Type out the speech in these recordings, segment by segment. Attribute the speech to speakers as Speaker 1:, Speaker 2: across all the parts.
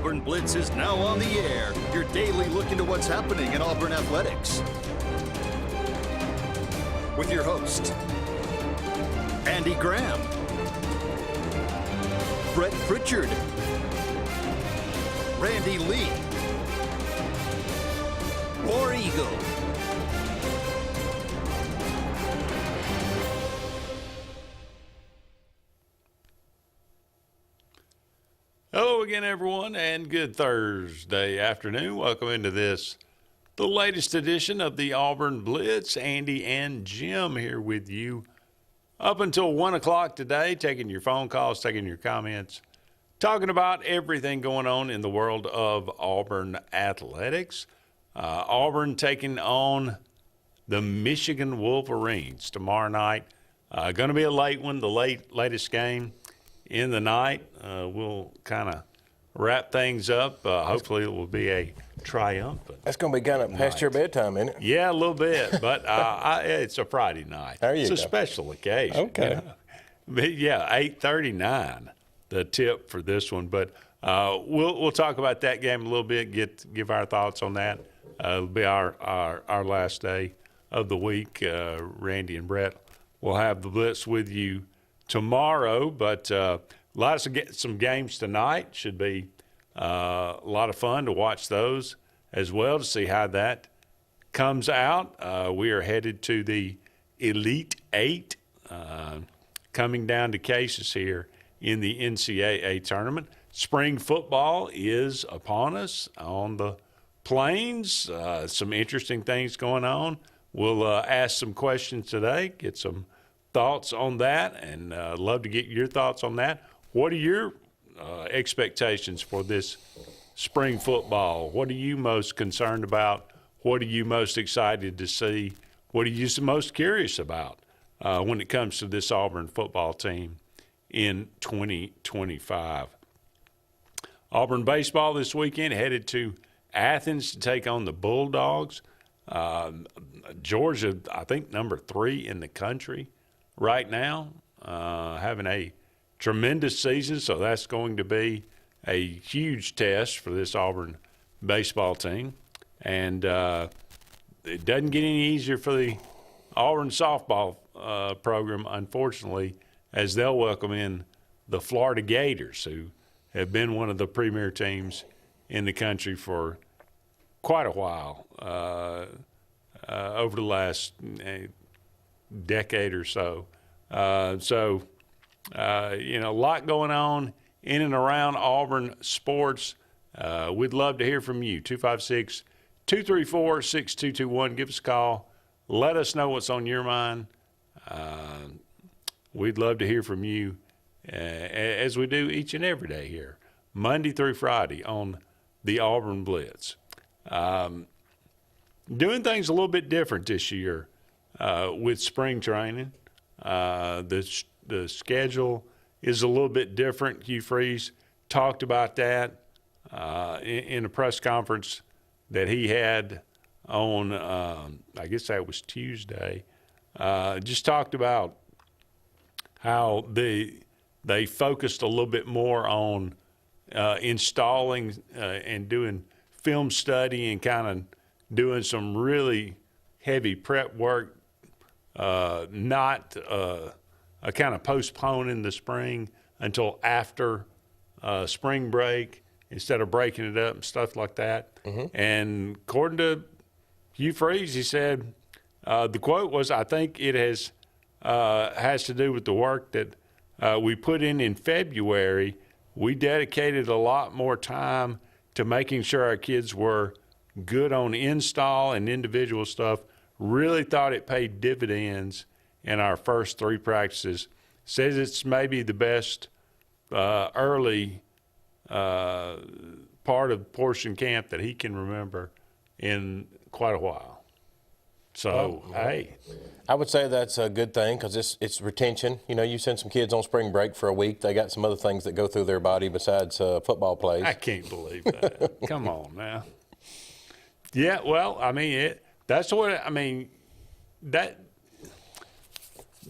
Speaker 1: Auburn Blitz is now on the air, your daily look into what's happening in Auburn athletics. With your host, Andy Graham, Brett Pritchard, Randy Lee, War Eagle.
Speaker 2: Hello again, everyone, and good Thursday afternoon. Welcome into the latest edition of the Auburn Blitz. Andy and Jim here with you up until 1 o'clock today, taking your phone calls, taking your comments, talking about everything going on in the world of Auburn athletics. Auburn taking on the Michigan Wolverines tomorrow night. Going to be a late one, the latest game in the night. We'll kind of wrap things up. Hopefully it will be a triumphant.
Speaker 3: That's going to be kind of past your bedtime, isn't it?
Speaker 2: Yeah, a little bit, but it's a Friday night.
Speaker 3: There you
Speaker 2: it's
Speaker 3: go.
Speaker 2: A special occasion.
Speaker 3: Okay.
Speaker 2: You know? But yeah, 8:39, the tip for this one. But we'll talk about that game a little bit. Give our thoughts on that. It'll be our last day of the week. Randy and Brett will have the Blitz with you tomorrow, but some games tonight. Should be a lot of fun to watch those as well, to see how that comes out. We are headed to the Elite Eight, coming down to cases here in the NCAA tournament. Spring football is upon us on the plains. Some interesting things going on. We'll ask some questions today, get some thoughts on that, and love to get your thoughts on that. What are your expectations for this spring football? What are you most concerned about? What are you most excited to see? What are you most curious about when it comes to this Auburn football team in 2025? Auburn baseball this weekend headed to Athens to take on the Bulldogs. Georgia, I think, number 3 in the country right now, having a tremendous season, so that's going to be a huge test for this Auburn baseball team. And it doesn't get any easier for the Auburn softball program, unfortunately, as they'll welcome in the Florida Gators, who have been one of the premier teams in the country for quite a while, over the last decade or so. A lot going on in and around Auburn sports. We'd love to hear from you. 256-234-6221. Give us a call. Let us know what's on your mind. We'd love to hear from you, as we do each and every day here, Monday through Friday on the Auburn Blitz. Doing things a little bit different this year with spring training. The schedule is a little bit different. Hugh Freeze talked about that in a press conference that he had on, I guess that was Tuesday. Just talked about how they focused a little bit more on installing and doing film study and kind of doing some really heavy prep work, not a kind of postponing the spring until after spring break instead of breaking it up and stuff like that. Mm-hmm. And according to Hugh Freeze, he said, the quote was, "I think it has to do with the work that we put in February. We dedicated a lot more time to making sure our kids were good on install and individual stuff. Really thought it paid dividends in our first 3 practices. Says it's maybe the best early part of portion camp that he can remember in quite a while." So, hey.
Speaker 3: I would say that's a good thing because it's retention. You know, you send some kids on spring break for a week. They got some other things that go through their body besides football plays.
Speaker 2: I can't believe that. Come on now. Yeah, well, I mean, that's what – I mean, that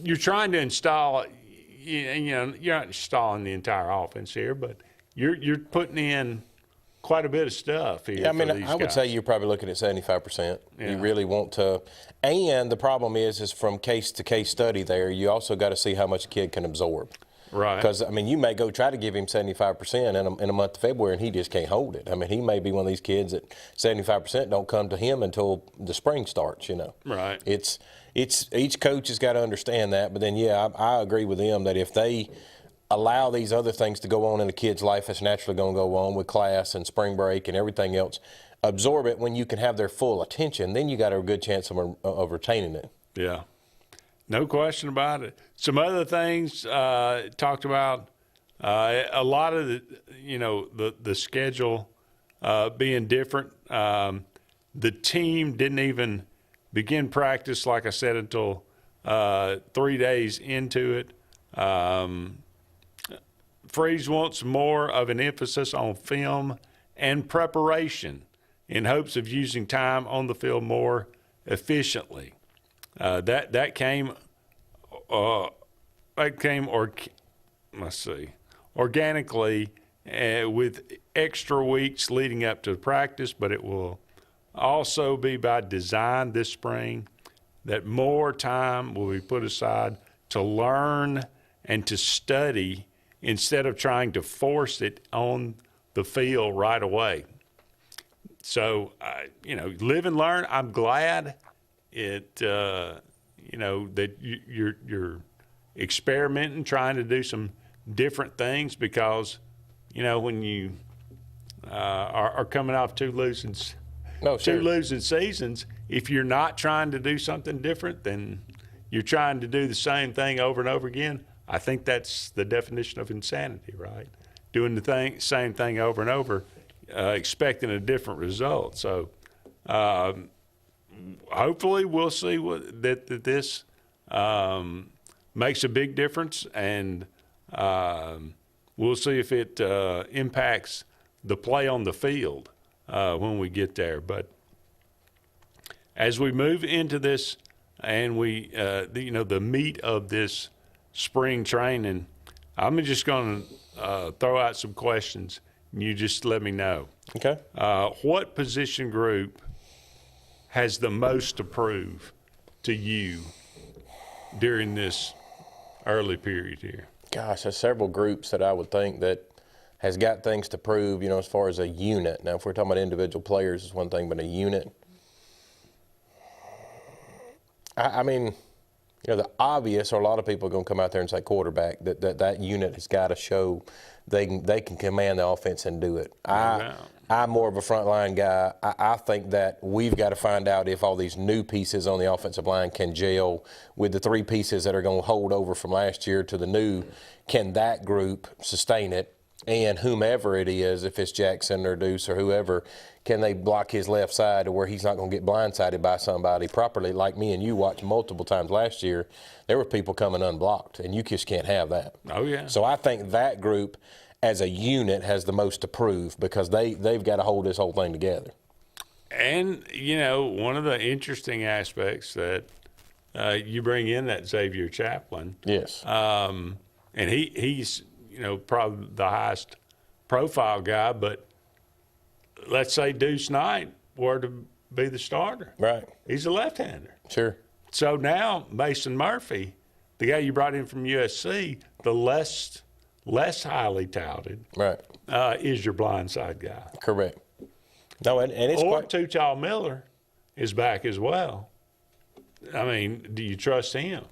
Speaker 2: you're trying to install – you know, you're not installing the entire offense here, but you're putting in quite a bit of stuff here.
Speaker 3: Yeah, I mean,
Speaker 2: for these
Speaker 3: I would
Speaker 2: guys.
Speaker 3: say you're probably looking at 75%.
Speaker 2: Yeah.
Speaker 3: You really want to. And the problem is from case to case study there, you also got to see how much a kid can absorb.
Speaker 2: Right.
Speaker 3: Because, I mean, you may go try to give him 75% in a month of February, and he just can't hold it. I mean, he may be one of these kids that 75% don't come to him until the spring starts, you know.
Speaker 2: Right.
Speaker 3: It's each coach has got to understand that. But then, yeah, I agree with them that if they allow these other things to go on in a kid's life that's naturally going to go on with class and spring break and everything else, absorb it when you can have their full attention, then you got a good chance of retaining it.
Speaker 2: Yeah. No question about it. Some other things talked about, a lot of the schedule being different. The team didn't even begin practice, like I said, until 3 days into it. Freeze wants more of an emphasis on film and preparation in hopes of using time on the field more efficiently. That came organically with extra weeks leading up to practice, but it will also be by design this spring that more time will be put aside to learn and to study instead of trying to force it on the field right away. So, live and learn. I'm glad that you're experimenting, trying to do some different things because, when you are coming off two losing seasons, if you're not trying to do something different, then you're trying to do the same thing over and over again. I think that's the definition of insanity, right? Doing the same thing over and over, expecting a different result. So hopefully we'll see that this makes a big difference, and we'll see if it impacts the play on the field when we get there. But as we move into this and the meat of this spring training, I'm just going to throw out some questions, and you just let me know.
Speaker 3: Okay.
Speaker 2: What position group has the most to prove to you during this early period here?
Speaker 3: Gosh, there's several groups that I would think that has got things to prove, as far as a unit. Now, if we're talking about individual players, it's one thing, but a unit. I mean, the obvious, or a lot of people are going to come out there and say quarterback, that unit has got to show they can command the offense and do it. I'm more of a frontline guy. I think that we've got to find out if all these new pieces on the offensive line can gel with the three pieces that are going to hold over from last year to the new. Can that group sustain it? And whomever it is, if it's Jackson or Deuce or whoever, can they block his left side to where he's not going to get blindsided by somebody properly? Like me and you watched multiple times last year, there were people coming unblocked, and you just can't have that.
Speaker 2: Oh, yeah.
Speaker 3: So I think that group as a unit has the most to prove because they've got to hold this whole thing together.
Speaker 2: And, one of the interesting aspects that you bring in that Xavier Chaplin.
Speaker 3: Yes.
Speaker 2: And he's probably the highest profile guy, but let's say Deuce Knight were to be the starter.
Speaker 3: Right.
Speaker 2: He's a left-hander.
Speaker 3: Sure.
Speaker 2: So now Mason Murphy, the guy you brought in from USC, the less highly touted,
Speaker 3: right,
Speaker 2: is your blindside guy.
Speaker 3: Correct. No, and it's
Speaker 2: Tuchal Miller is back as well. I mean, do you trust him?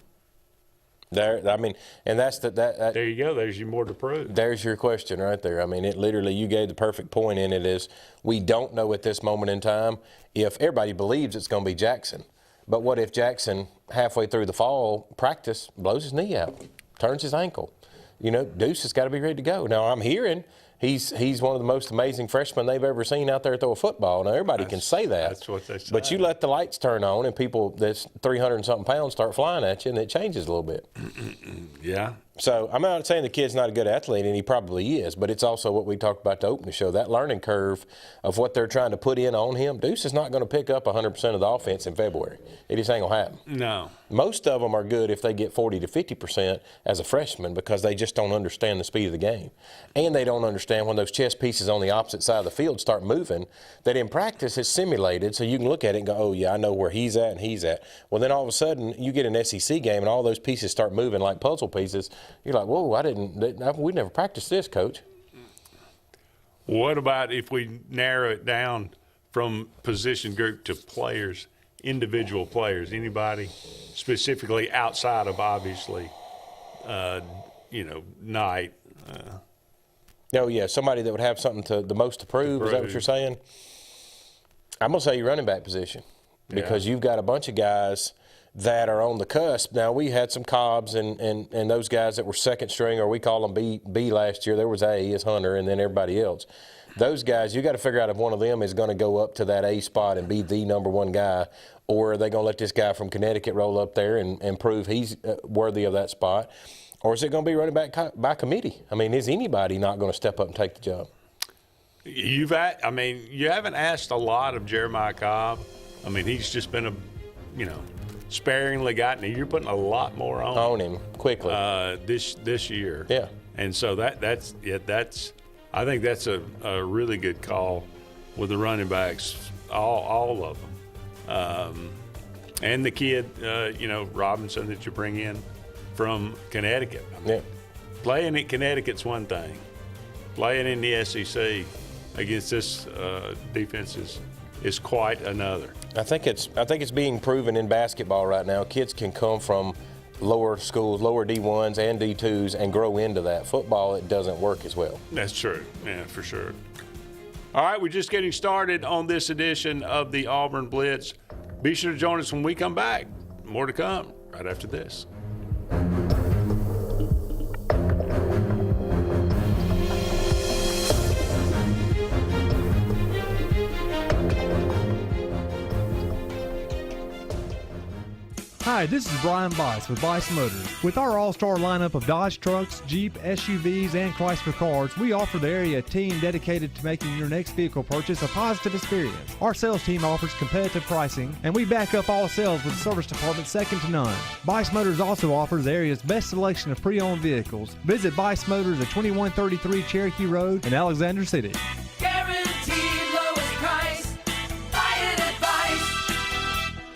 Speaker 3: And that's that.
Speaker 2: There you go. There's your more to prove.
Speaker 3: There's your question right there. I mean, it literally, you gave the perfect point in it. Is we don't know at this moment in time if everybody believes it's going to be Jackson, but what if Jackson halfway through the fall practice blows his knee out, turns his ankle? Deuce has got to be ready to go. Now I'm hearing he's one of the most amazing freshmen they've ever seen out there throw a football. Now everybody can say that.
Speaker 2: That's what they say.
Speaker 3: But you let the lights turn on and people that's 300 and something pounds start flying at you, and it changes a little bit.
Speaker 2: Yeah.
Speaker 3: So I'm not saying the kid's not a good athlete, and he probably is, but it's also what we talked about to open the show, that learning curve of what they're trying to put in on him. Deuce is not going to pick up 100% of the offense in February. It just ain't going to happen.
Speaker 2: No.
Speaker 3: Most of them are good if they get 40 to 50% as a freshman because they just don't understand the speed of the game. And they don't understand when those chess pieces on the opposite side of the field start moving, that in practice is simulated so you can look at it and go, oh, yeah, I know where he's at and he's at. Well, then all of a sudden you get an SEC game and all those pieces start moving like puzzle pieces. You're like, whoa, we never practiced this, Coach.
Speaker 2: What about if we narrow it down from position group to players, individual players, anybody specifically outside of obviously, Knight?
Speaker 3: Oh, yeah, somebody that would have something the most to prove. Is that what you're saying? I'm going to say your running back position because you've got a bunch of guys that are on the cusp. Now, we had some Cobbs and those guys that were second string, or we call them B last year. There was A is Hunter and then everybody else. Those guys, you got to figure out if one of them is going to go up to that A spot and be the number one guy, or are they going to let this guy from Connecticut roll up there and prove he's worthy of that spot, or is it going to be running back by committee? I mean, is anybody not going to step up and take the job?
Speaker 2: You haven't asked a lot of Jeremiah Cobb. I mean, he's just been sparingly gotten it. You're putting a lot more on
Speaker 3: him quickly
Speaker 2: this year.
Speaker 3: Yeah,
Speaker 2: and so that's I think that's a really good call with the running backs, all of them, and the kid Robinson that you bring in from Connecticut. Playing at Connecticut's one thing. Playing in the SEC against this defense is quite another.
Speaker 3: I think it's being proven in basketball right now. Kids can come from lower schools, lower D1s and D2s, and grow into that. Football, it doesn't work as well.
Speaker 2: That's true. Yeah, for sure. All right, we're just getting started on this edition of the Auburn Blitz. Be sure to join us when we come back. More to come right after this.
Speaker 4: Hi, this is Brian Bice with Bice Motors. With our all-star lineup of Dodge trucks, Jeep, SUVs, and Chrysler cars, we offer the area team dedicated to making your next vehicle purchase a positive experience. Our sales team offers competitive pricing, and we back up all sales with a service department second to none. Bice Motors also offers the area's best selection of pre-owned vehicles. Visit Bice Motors at 2133 Cherokee Road in Alexander City.
Speaker 5: Guaranteed lowest price. Buy it at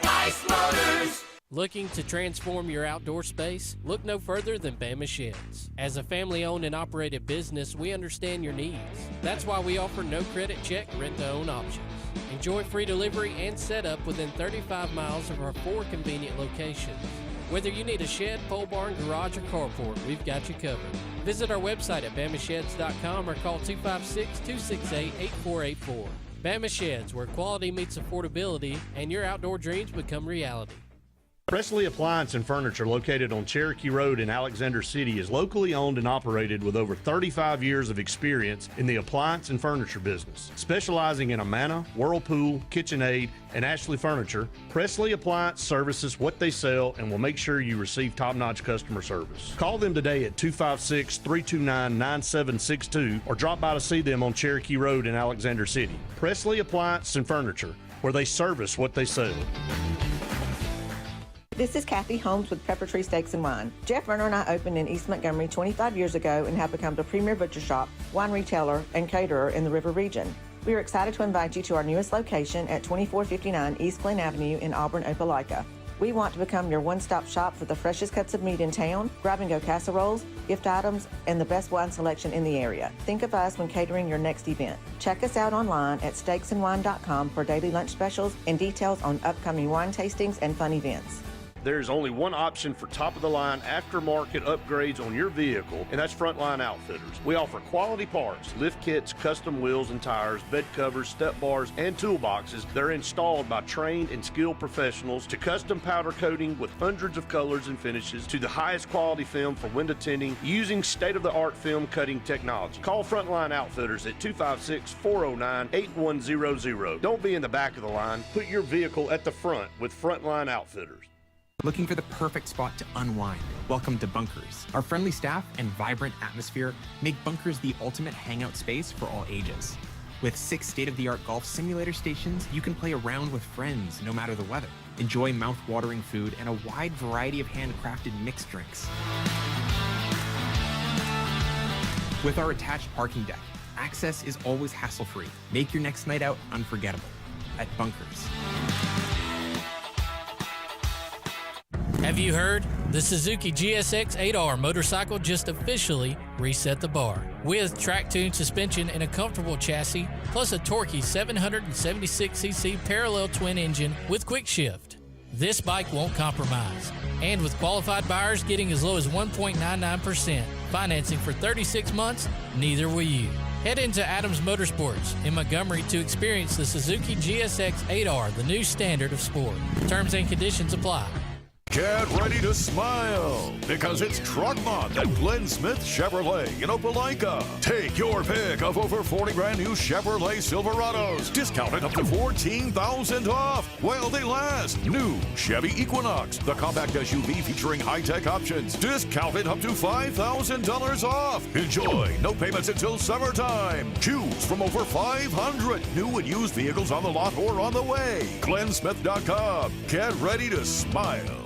Speaker 5: Bice Motors.
Speaker 6: Looking to transform your outdoor space? Look no further than Bama Sheds. As a family-owned and operated business, we understand your needs. That's why we offer no credit check, rent-to-own options. Enjoy free delivery and setup within 35 miles of our 4 convenient locations. Whether you need a shed, pole barn, garage, or carport, we've got you covered. Visit our website at bamasheds.com or call 256-268-8484. Bama Sheds, where quality meets affordability and your outdoor dreams become reality.
Speaker 7: Presley Appliance and Furniture, located on Cherokee Road in Alexander City, is locally owned and operated with over 35 years of experience in the appliance and furniture business. Specializing in Amana, Whirlpool, KitchenAid, and Ashley Furniture, Presley Appliance services what they sell and will make sure you receive top-notch customer service. Call them today at 256-329-9762 or drop by to see them on Cherokee Road in Alexander City. Presley Appliance and Furniture, where they service what they sell.
Speaker 8: This is Kathy Holmes with Pepper Tree Steaks and Wine. Jeff Verner and I opened in East Montgomery 25 years ago and have become the premier butcher shop, wine retailer, and caterer in the River region. We are excited to invite you to our newest location at 2459 East Glen Avenue in Auburn, Opelika. We want to become your one-stop shop for the freshest cuts of meat in town, grab-and-go casseroles, gift items, and the best wine selection in the area. Think of us when catering your next event. Check us out online at steaksandwine.com for daily lunch specials and details on upcoming wine tastings and fun events.
Speaker 7: There's only one option for top-of-the-line aftermarket upgrades on your vehicle, and that's Frontline Outfitters. We offer quality parts, lift kits, custom wheels and tires, bed covers, step bars, and toolboxes that are installed by trained and skilled professionals, to custom powder coating with hundreds of colors and finishes, to the highest quality film for window tinting using state-of-the-art film cutting technology. Call Frontline Outfitters at 256-409-8100. Don't be in the back of the line. Put your vehicle at the front with Frontline Outfitters.
Speaker 9: Looking for the perfect spot to unwind? Welcome to Bunkers. Our friendly staff and vibrant atmosphere make Bunkers the ultimate hangout space for all ages. With 6 state-of-the-art golf simulator stations, you can play around with friends no matter the weather. Enjoy mouth-watering food and a wide variety of handcrafted mixed drinks. With our attached parking deck, access is always hassle-free. Make your next night out unforgettable at Bunkers.
Speaker 6: Have you heard? The Suzuki GSX 8R motorcycle just officially reset the bar. With track-tuned suspension and a comfortable chassis, plus a torquey 776cc parallel twin engine with quick shift. This bike won't compromise. And with qualified buyers getting as low as 1.99%, financing for 36 months, neither will you. Head into Adams Motorsports in Montgomery to experience the Suzuki GSX 8R, the new standard of sport. Terms and conditions apply.
Speaker 1: Get ready to smile because it's Truck Month at Glenn Smith Chevrolet in Opelika. Take your pick of over 40 brand new Chevrolet Silverados, discounted up to $14,000 off while they last. New Chevy Equinox, the compact SUV featuring high-tech options, discounted up to $5,000 off. Enjoy no payments until summertime. Choose from over 500 new and used vehicles on the lot or on the way. GlennSmith.com. Get ready to smile.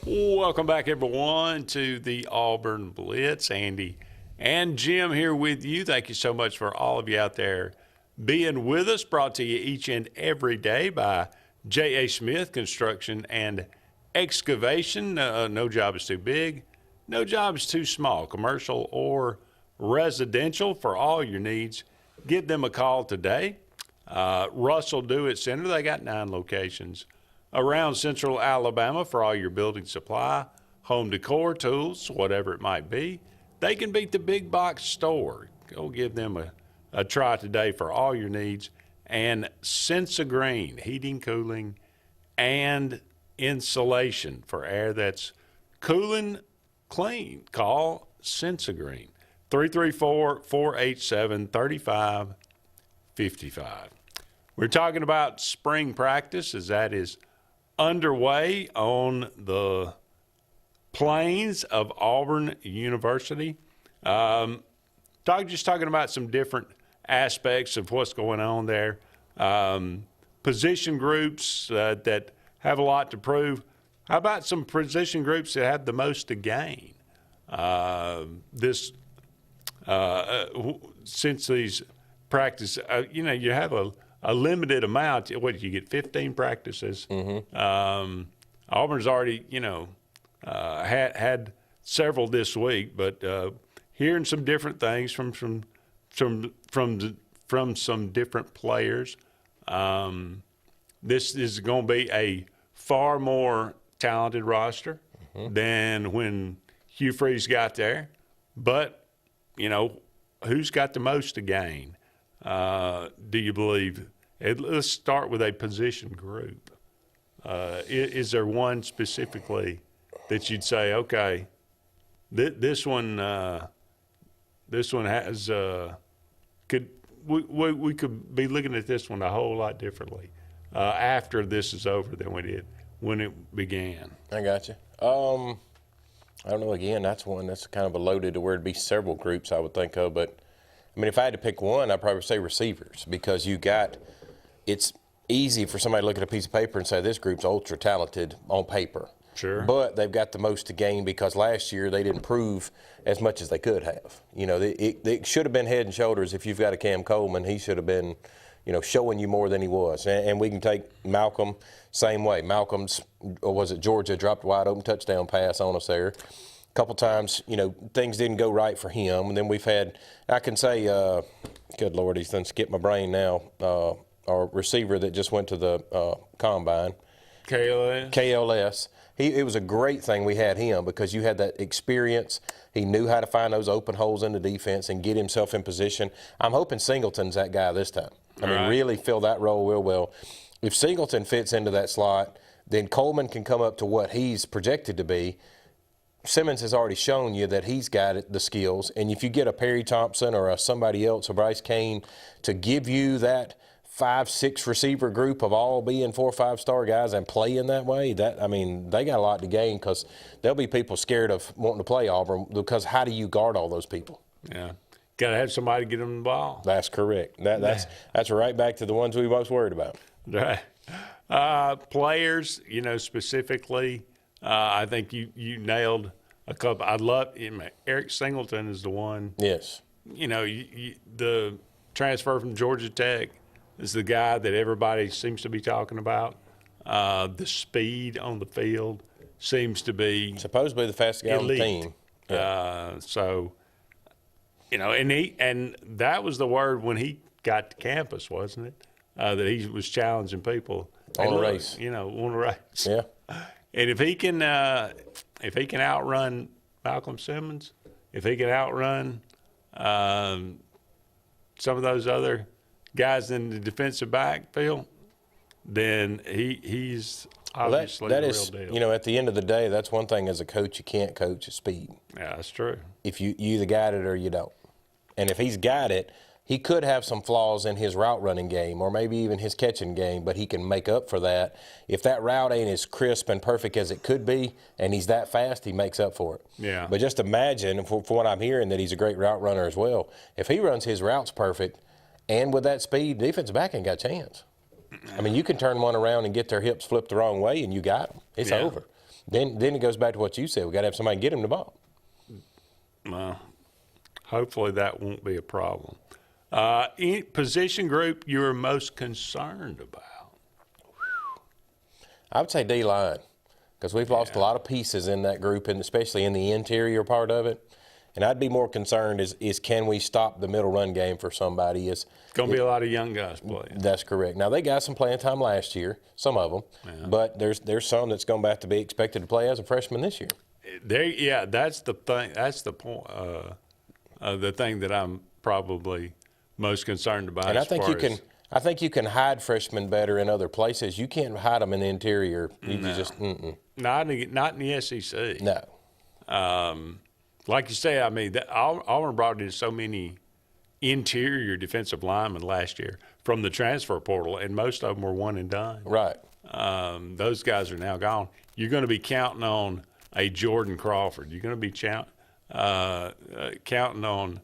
Speaker 2: Welcome back, everyone, to the Auburn Blitz. Andy and Jim here with you. Thank you so much for all of you out there being with us. Brought to you each and every day by J.A. Smith Construction and Excavation. No job is too big. No job is too small, commercial or residential. For all your needs, give them a call today. Russell Do-It Center, they got 9 locations around Central Alabama for all your building supply, home decor, tools, whatever it might be. They can beat the big box store. Go give them a try today for all your needs. And Sense of Green, heating, cooling, and insulation for air that's cooling clean. Call Sense of Green, 334-487-3555. We're talking about spring practice as that is underway on the plains of Auburn University. Just talking about some different aspects of what's going on there. Position groups that have a lot to prove. How about some position groups that have the most to gain? Since these practice, you have a limited amount. What, you get 15 practices? Mm-hmm. Auburn's already, had several this week, but hearing some different things from some different players. This is going to be a far more talented roster than when Hugh Freeze got there. But, who's got the most to gain? Do you believe? Let's start with a position group. Is there one specifically that you'd say, okay, this one has we could be looking at this one a whole lot differently after this is over than we did when it began.
Speaker 3: I got you. I don't know. Again, that's one that's kind of a loaded to where it'd be several groups I would think of. But I mean, if I had to pick one, I'd probably say receivers, because it's easy for somebody to look at a piece of paper and say this group's ultra talented on paper.
Speaker 2: Sure.
Speaker 3: But they've got the most to gain because last year they didn't prove as much as they could have. It should have been head and shoulders. If you've got a Cam Coleman, he should have been, showing you more than he was. And we can take Malcolm, same way. Malcolm's, or was it Georgia, dropped a wide open touchdown pass on us there. A couple times, things didn't go right for him. And then we've had, I can say, good Lord, he's done skipped my brain now, our receiver that just went to the combine. KLS. It was a great thing we had him because you had that experience. He knew how to find those open holes in the defense and get himself in position. I'm hoping Singleton's that guy this time. Really fill that role real well. If Singleton fits into that slot, then Coleman can come up to what he's projected to be. Simmons has already shown you that he's got the skills. And if you get a Perry Thompson or a somebody else, a Bryce Kane, to give you that 5-6 receiver group of all being 4 or 5-star guys and play in that way, they got a lot to gain, because there'll be people scared of wanting to play Auburn, because how do you guard all those people?
Speaker 2: Yeah. Got to have somebody get them the ball.
Speaker 3: That's correct. That's right back to the ones we most worried about.
Speaker 2: Right. Players, specifically, I think you nailed a couple. I love Eric Singleton is the one.
Speaker 3: Yes.
Speaker 2: The transfer from Georgia Tech is the guy that everybody seems to be talking about. The speed on the field seems to be
Speaker 3: supposed to be the fastest guy on the team.
Speaker 2: Yeah. And that was the word when he got to campus, wasn't it? That he was challenging people
Speaker 3: on a race.
Speaker 2: On a race.
Speaker 3: Yeah.
Speaker 2: And if he can outrun Malcolm Simmons, if he can outrun some of those other guys in the defensive backfield, then he's obviously the real deal.
Speaker 3: At the end of the day, that's one thing as a coach you can't coach is speed.
Speaker 2: Yeah, that's true.
Speaker 3: If you either got it or you don't. And if he's got it, he could have some flaws in his route running game or maybe even his catching game, but he can make up for that. If that route ain't as crisp and perfect as it could be and he's that fast, he makes up for it.
Speaker 2: Yeah.
Speaker 3: But just imagine, for what I'm hearing, that he's a great route runner as well. If he runs his routes perfect and with that speed, defensive back ain't got a chance. You can turn one around and get their hips flipped the wrong way and you got them. It's over. Then it goes back to what you said. We got to have somebody get him the ball.
Speaker 2: Well, hopefully that won't be a problem. Any position group you're most concerned about?
Speaker 3: I would say D-line, because we've lost a lot of pieces in that group, and especially in the interior part of it. And I'd be more concerned is can we stop the middle run game for somebody? It's
Speaker 2: going to be a lot of young guys playing.
Speaker 3: That's correct. Now, they got some playing time last year, some of them, but there's some that's going to have to be expected to play as a freshman this year.
Speaker 2: That's the thing. That's the point. The thing that I'm probably most concerned about.
Speaker 3: And I think you can hide freshmen better in other places. You can't hide them in the interior.
Speaker 2: Not in the SEC.
Speaker 3: No.
Speaker 2: Like you say, Auburn brought in so many interior defensive linemen last year from the transfer portal, and most of them were one and done.
Speaker 3: Right.
Speaker 2: Those guys are now gone. You're going to be counting on a Jordan Crawford. You're going to be counting on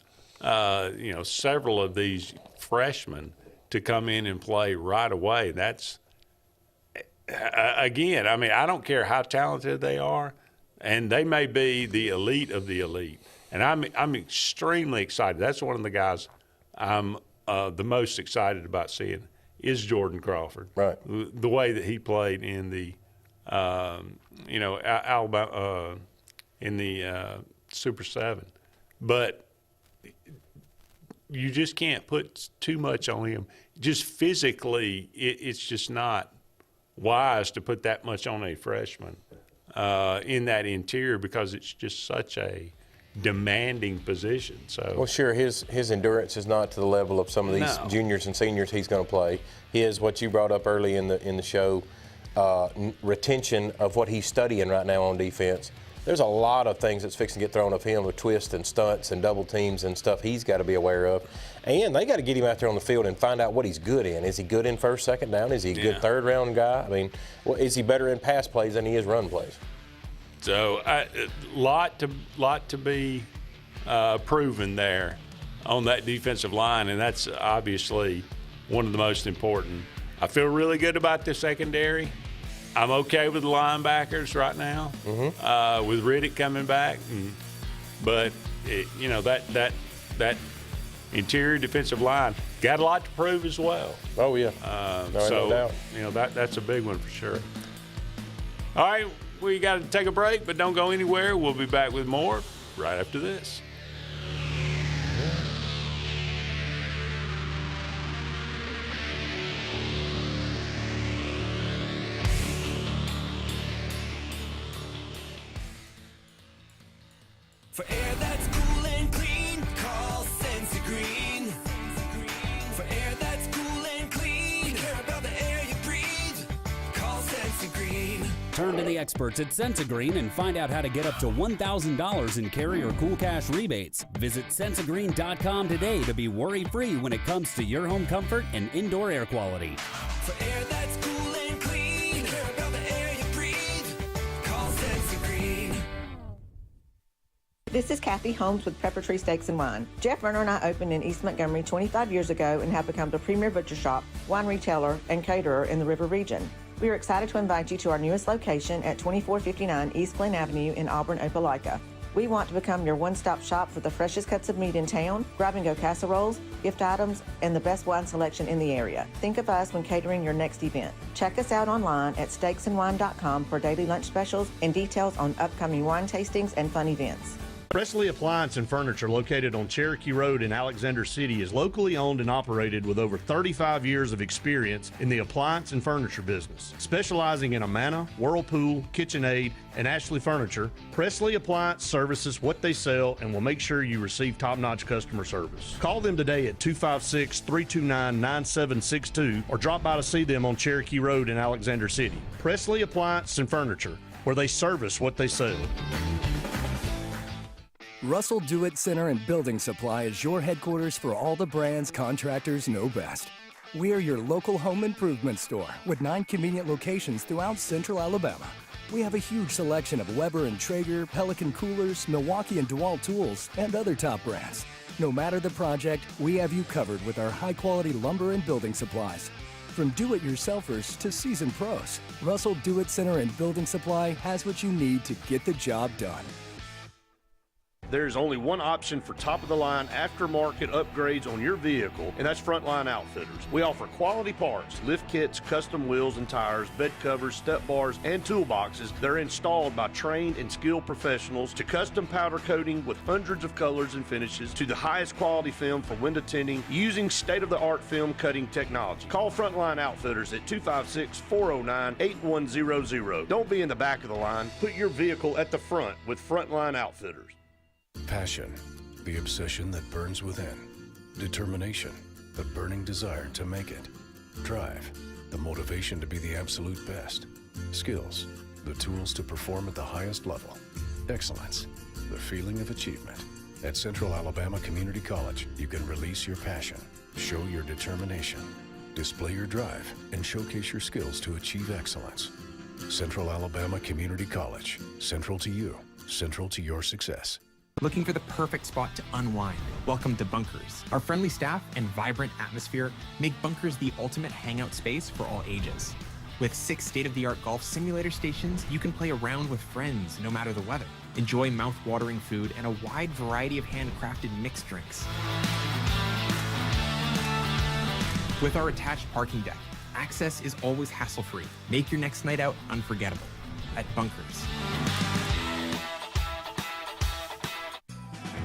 Speaker 2: several of these freshmen to come in and play right away. That's again, I don't care how talented they are, and they may be the elite of the elite. And I'm extremely excited. That's one of the guys I'm the most excited about seeing is Jordan Crawford.
Speaker 3: Right.
Speaker 2: The way that he played in the Alabama in the Super 7. But you just can't put too much on him. Just physically, it's just not wise to put that much on a freshman in that interior, because it's just such a demanding position. So,
Speaker 3: well, sure, his endurance is not to the level of some of these juniors and seniors he's going to play. His, what you brought up early in the show, retention of what he's studying right now on defense. There's a lot of things that's fixing to get thrown of him with twists and stunts and double teams and stuff he's got to be aware of. And they got to get him out there on the field and find out what he's good in. Is he good in first, second down? Is he a good third-round guy? Is he better in pass plays than he is run plays?
Speaker 2: So, lot to be proven there on that defensive line, and that's obviously one of the most important. I feel really good about the secondary. I'm okay with the linebackers right now, with Riddick coming back, but that interior defensive line got a lot to prove as well.
Speaker 3: Oh yeah, no doubt.
Speaker 2: That's a big one for sure. All right, we got to take a break, but don't go anywhere. We'll be back with more right after this.
Speaker 5: For air that's cool and clean, call Sensi Green. For air that's cool and clean, care about the air you breathe, call Sensi Green.
Speaker 10: Turn to the experts at Sensagreen and find out how to get up to $1,000 in carrier cool cash rebates. Visit sensagreen.com today to be worry-free when it comes to your home comfort and indoor air quality.
Speaker 5: For air that's cool and clean, care about the air you breathe. Call Sensagreen.
Speaker 8: This is Kathy Holmes with Pepper Tree Steaks and Wine. Jeff Verner and I opened in East Montgomery 25 years ago and have become the premier butcher shop, wine retailer, and caterer in the River region. We are excited to invite you to our newest location at 2459 East Glen Avenue in Auburn, Opelika. We want to become your one-stop shop for the freshest cuts of meat in town, grab-and-go casseroles, gift items, and the best wine selection in the area. Think of us when catering your next event. Check us out online at steaksandwine.com for daily lunch specials and details on upcoming wine tastings and fun events.
Speaker 7: Presley Appliance and Furniture, located on Cherokee Road in Alexander City, is locally owned and operated with over 35 years of experience in the appliance and furniture business. Specializing in Amana, Whirlpool, KitchenAid, and Ashley Furniture, Presley Appliance services what they sell and will make sure you receive top-notch customer service. Call them today at 256-329-9762 or drop by to see them on Cherokee Road in Alexander City. Presley Appliance and Furniture, where they service what they sell.
Speaker 11: Russell Do-It Center and Building Supply is your headquarters for all the brands contractors know best. We are your local home improvement store with 9 convenient locations throughout central Alabama. We have a huge selection of Weber and Traeger, Pelican coolers, Milwaukee and DeWalt tools, and other top brands. No matter the project, we have you covered with our high-quality lumber and building supplies. From do-it-yourselfers to seasoned pros, Russell Do-It Center and Building Supply has what you need to get the job done.
Speaker 7: There's only one option for top-of-the-line aftermarket upgrades on your vehicle, and that's Frontline Outfitters. We offer quality parts, lift kits, custom wheels and tires, bed covers, step bars, and toolboxes. They're installed by trained and skilled professionals, to custom powder coating with hundreds of colors and finishes, to the highest quality film for window tinting using state-of-the-art film cutting technology. Call Frontline Outfitters at 256-409-8100. Don't be in the back of the line. Put your vehicle at the front with Frontline Outfitters.
Speaker 12: Passion, the obsession that burns within. Determination, the burning desire to make it. Drive, the motivation to be the absolute best. Skills, the tools to perform at the highest level. Excellence, the feeling of achievement. At Central Alabama Community College, you can release your passion, show your determination, display your drive, and showcase your skills to achieve excellence. Central Alabama Community College, central to you, central to your success.
Speaker 9: Looking for the perfect spot to unwind? Welcome to Bunkers. Our friendly staff and vibrant atmosphere make Bunkers the ultimate hangout space for all ages. With 6 state-of-the-art golf simulator stations, you can play around with friends no matter the weather. Enjoy mouth-watering food and a wide variety of handcrafted mixed drinks. With our attached parking deck, access is always hassle-free. Make your next night out unforgettable at Bunkers.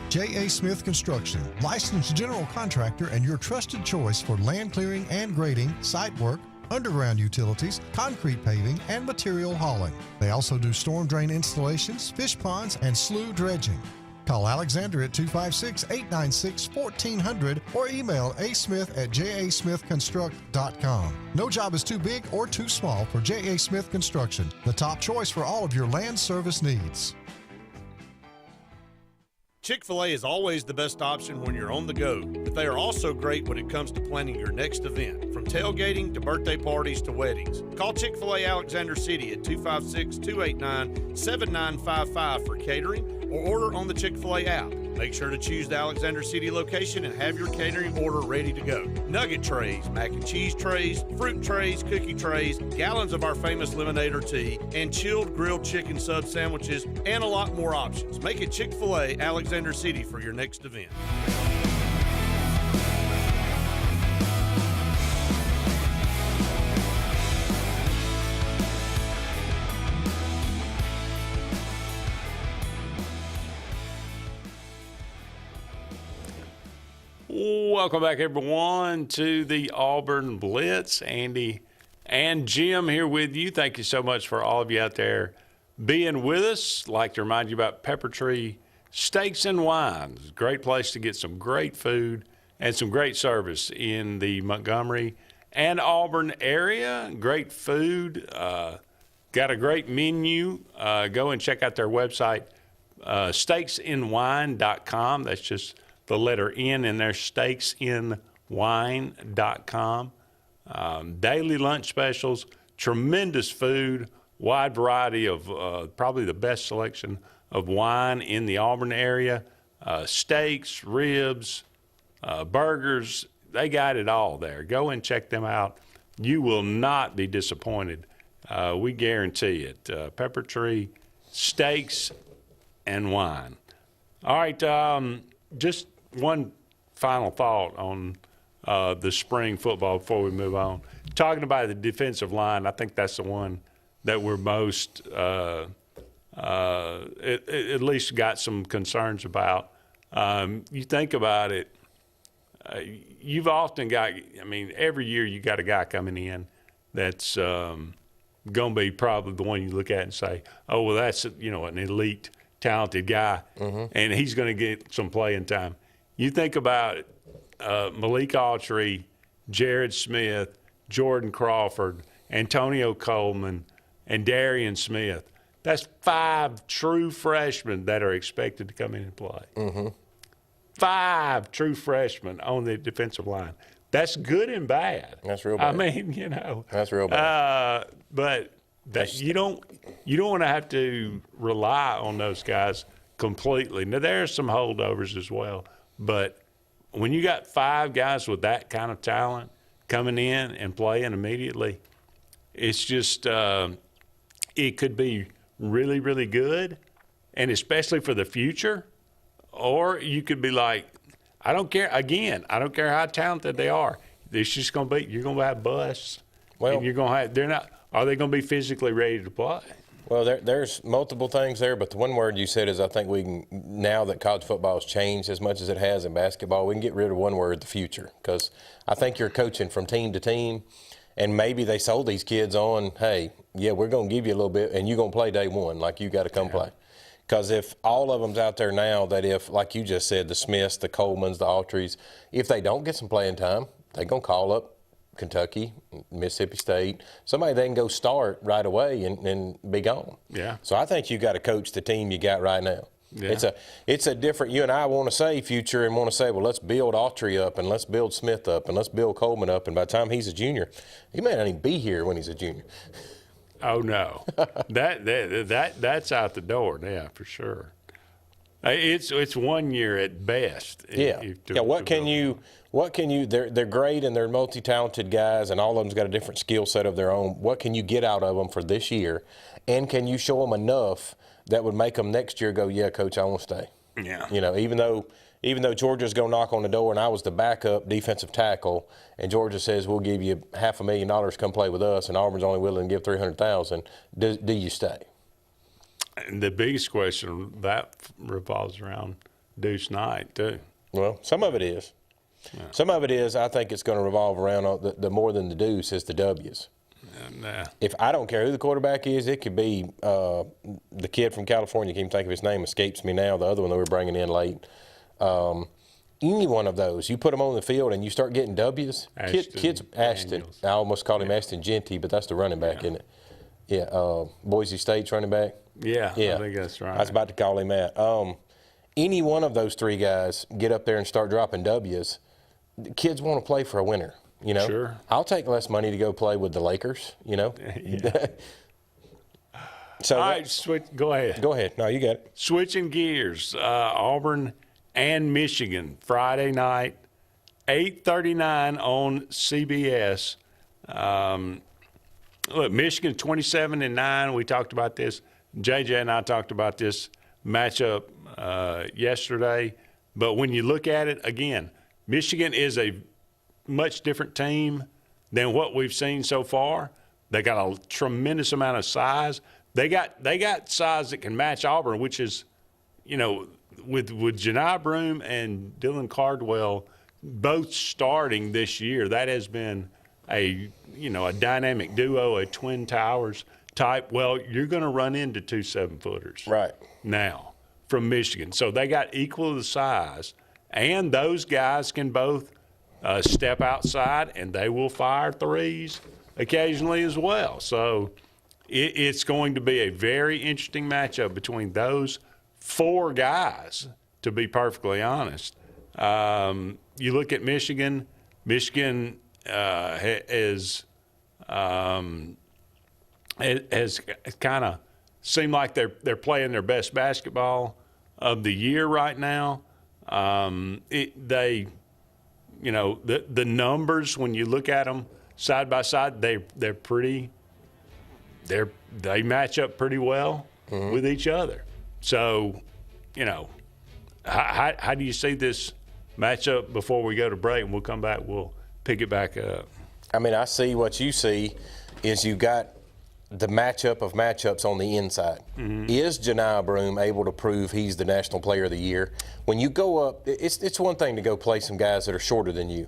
Speaker 13: J.A. Smith Construction, licensed general contractor and your trusted choice for land clearing and grading, site work, underground utilities, concrete paving, and material hauling. They also do storm drain installations, fish ponds, and slough dredging. Call Alexander at 256-896-1400 or email asmith@jasmithconstruct.com. No job is too big or too small for J.A. Smith Construction, the top choice for all of your land service needs.
Speaker 7: Chick-fil-A is always the best option when you're on the go, but they are also great when it comes to planning your next event, from tailgating to birthday parties to weddings. Call Chick-fil-A Alexander City at 256-289-7955 for catering, or order on the Chick-fil-A app. Make sure to choose the Alexander City location and have your catering order ready to go. Nugget trays, mac and cheese trays, fruit trays, cookie trays, gallons of our famous lemonade or tea, and chilled grilled chicken sub sandwiches, and a lot more options. Make it Chick-fil-A Alexander City for your next event.
Speaker 2: Welcome back, everyone, to the Auburn Blitz. Andy and Jim here with you. Thank you so much for all of you out there being with us. I'd like to remind you about Pepper Tree Steaks and Wines. Great place to get some great food and some great service in the Montgomery and Auburn area. Great food. Got got a great menu. Go and check out their website, steaksinwine.com. That's just the letter N in there, steaksinwine.com. Daily lunch specials, tremendous food, wide variety of probably the best selection of wine in the Auburn area, steaks, ribs, burgers. They got it all there. Go and check them out. You will not be disappointed. We guarantee it. Pepper Tree Steaks and Wine. All right, just one final thought on the spring football before we move on. Talking about the defensive line, I think that's the one that we're most at least got some concerns about. You think about it, you've often got, I mean, every year you got a guy coming in that's going to be probably the one you look at and say, oh, well, that's, you know, an elite, talented guy, and he's going to get some playing time. You think about Malik Autry, Jared Smith, Jordan Crawford, Antonio Coleman, and Darian Smith. That's 5 true freshmen that are expected to come in and play. 5 true freshmen on the defensive line. That's good and bad.
Speaker 3: That's real bad.
Speaker 2: I mean, you know.
Speaker 3: That's real bad.
Speaker 2: But you don't want to have to rely on those guys completely. Now, there's some holdovers as well. But when you got 5 guys with that kind of talent coming in and playing immediately, it's just it could be really, really good, and especially for the future. Or you could be like, I don't care. Again, I don't care how talented they are. It's just going to be, you're going to have busts.
Speaker 3: Well,
Speaker 2: and you're going to have, they're not, are they going to be physically ready to play?
Speaker 3: Well, there's multiple things there, but the one word you said is I think we can, now that college football has changed as much as it has in basketball, we can get rid of one word, the future, because I think you're coaching from team to team, and maybe they sold these kids on, hey, yeah, we're going to give you a little bit, and you're going to play day one, like you got to come play. Because if all of them's out there now, that if, like you just said, the Smiths, the Colemans, the Autrys, if they don't get some playing time, they're going to call up Kentucky, Mississippi State, somebody they can go start right away and be gone.
Speaker 2: Yeah.
Speaker 3: So I think you got to coach the team you got right now.
Speaker 2: Yeah.
Speaker 3: It's a different, you and I want to say future and want to say, well, let's build Autry up and let's build Smith up and let's build Coleman up. And by the time he's a junior, he may not even be here when he's a junior.
Speaker 2: Oh no, that's out the door. Yeah, for sure. It's 1 year at best.
Speaker 3: Yeah. What can you? They're great and they're multi-talented guys, and all of them's got a different skill set of their own. What can you get out of them for this year, and can you show them enough that would make them next year go, yeah, coach, I want to stay.
Speaker 2: Yeah.
Speaker 3: You know, even though Georgia's going to knock on the door and I was the backup defensive tackle, and Georgia says we'll give you $500,000 to come play with us, and Auburn's only willing to give $300,000, do you stay?
Speaker 2: And the biggest question that revolves around Deuce Knight too.
Speaker 3: Well, some of it is. Yeah. Some of it is. I think it's going to revolve around the more than the Deuce is the W's. If I don't care who the quarterback is, it could be the kid from California. I can't even think of his name. Escapes me now. The other one that we're bringing in late. Any one of those, you put them on the field and you start getting W's. Ashton. I almost called him Ashton Genty, but that's the running back, isn't it? Yeah. Boise State's running back.
Speaker 2: Yeah, I think that's right.
Speaker 3: I was about to call him that. Any one of those 3 guys get up there and start dropping W's. The kids want to play for a winner. You know,
Speaker 2: sure.
Speaker 3: I'll take less money to go play with the Lakers. You know.
Speaker 2: Yeah.
Speaker 3: So
Speaker 2: all right, go ahead.
Speaker 3: Go ahead. No, you got it.
Speaker 2: Switching gears, Auburn and Michigan Friday night, 8:39 on CBS. Look, Michigan 27-9. We talked about this. JJ and I talked about this matchup yesterday. But when you look at it again, Michigan is a much different team than what we've seen so far. They got a tremendous amount of size. They got size that can match Auburn, which is, you know, with Janai Broome and Dylan Cardwell both starting this year, that has been a dynamic duo, a Twin Towers type. Well, you're going to run into 2 7-footers
Speaker 3: right
Speaker 2: now from Michigan. So they got equal the size, and those guys can both step outside, and they will fire threes occasionally as well. So it's going to be a very interesting matchup between those 4 guys, to be perfectly honest. You look at Michigan. Michigan has kind of seemed like they're playing their best basketball of the year right now. The numbers, when you look at them side by side, they match up pretty well with each other. So, how do you see this matchup before we go to break? And we'll come back. We'll pick it back up.
Speaker 3: I mean, I see what you see is you got the matchup of matchups on the inside. Is Janai Broome able to prove he's the National Player of the Year? When you go up, it's one thing to go play some guys that are shorter than you.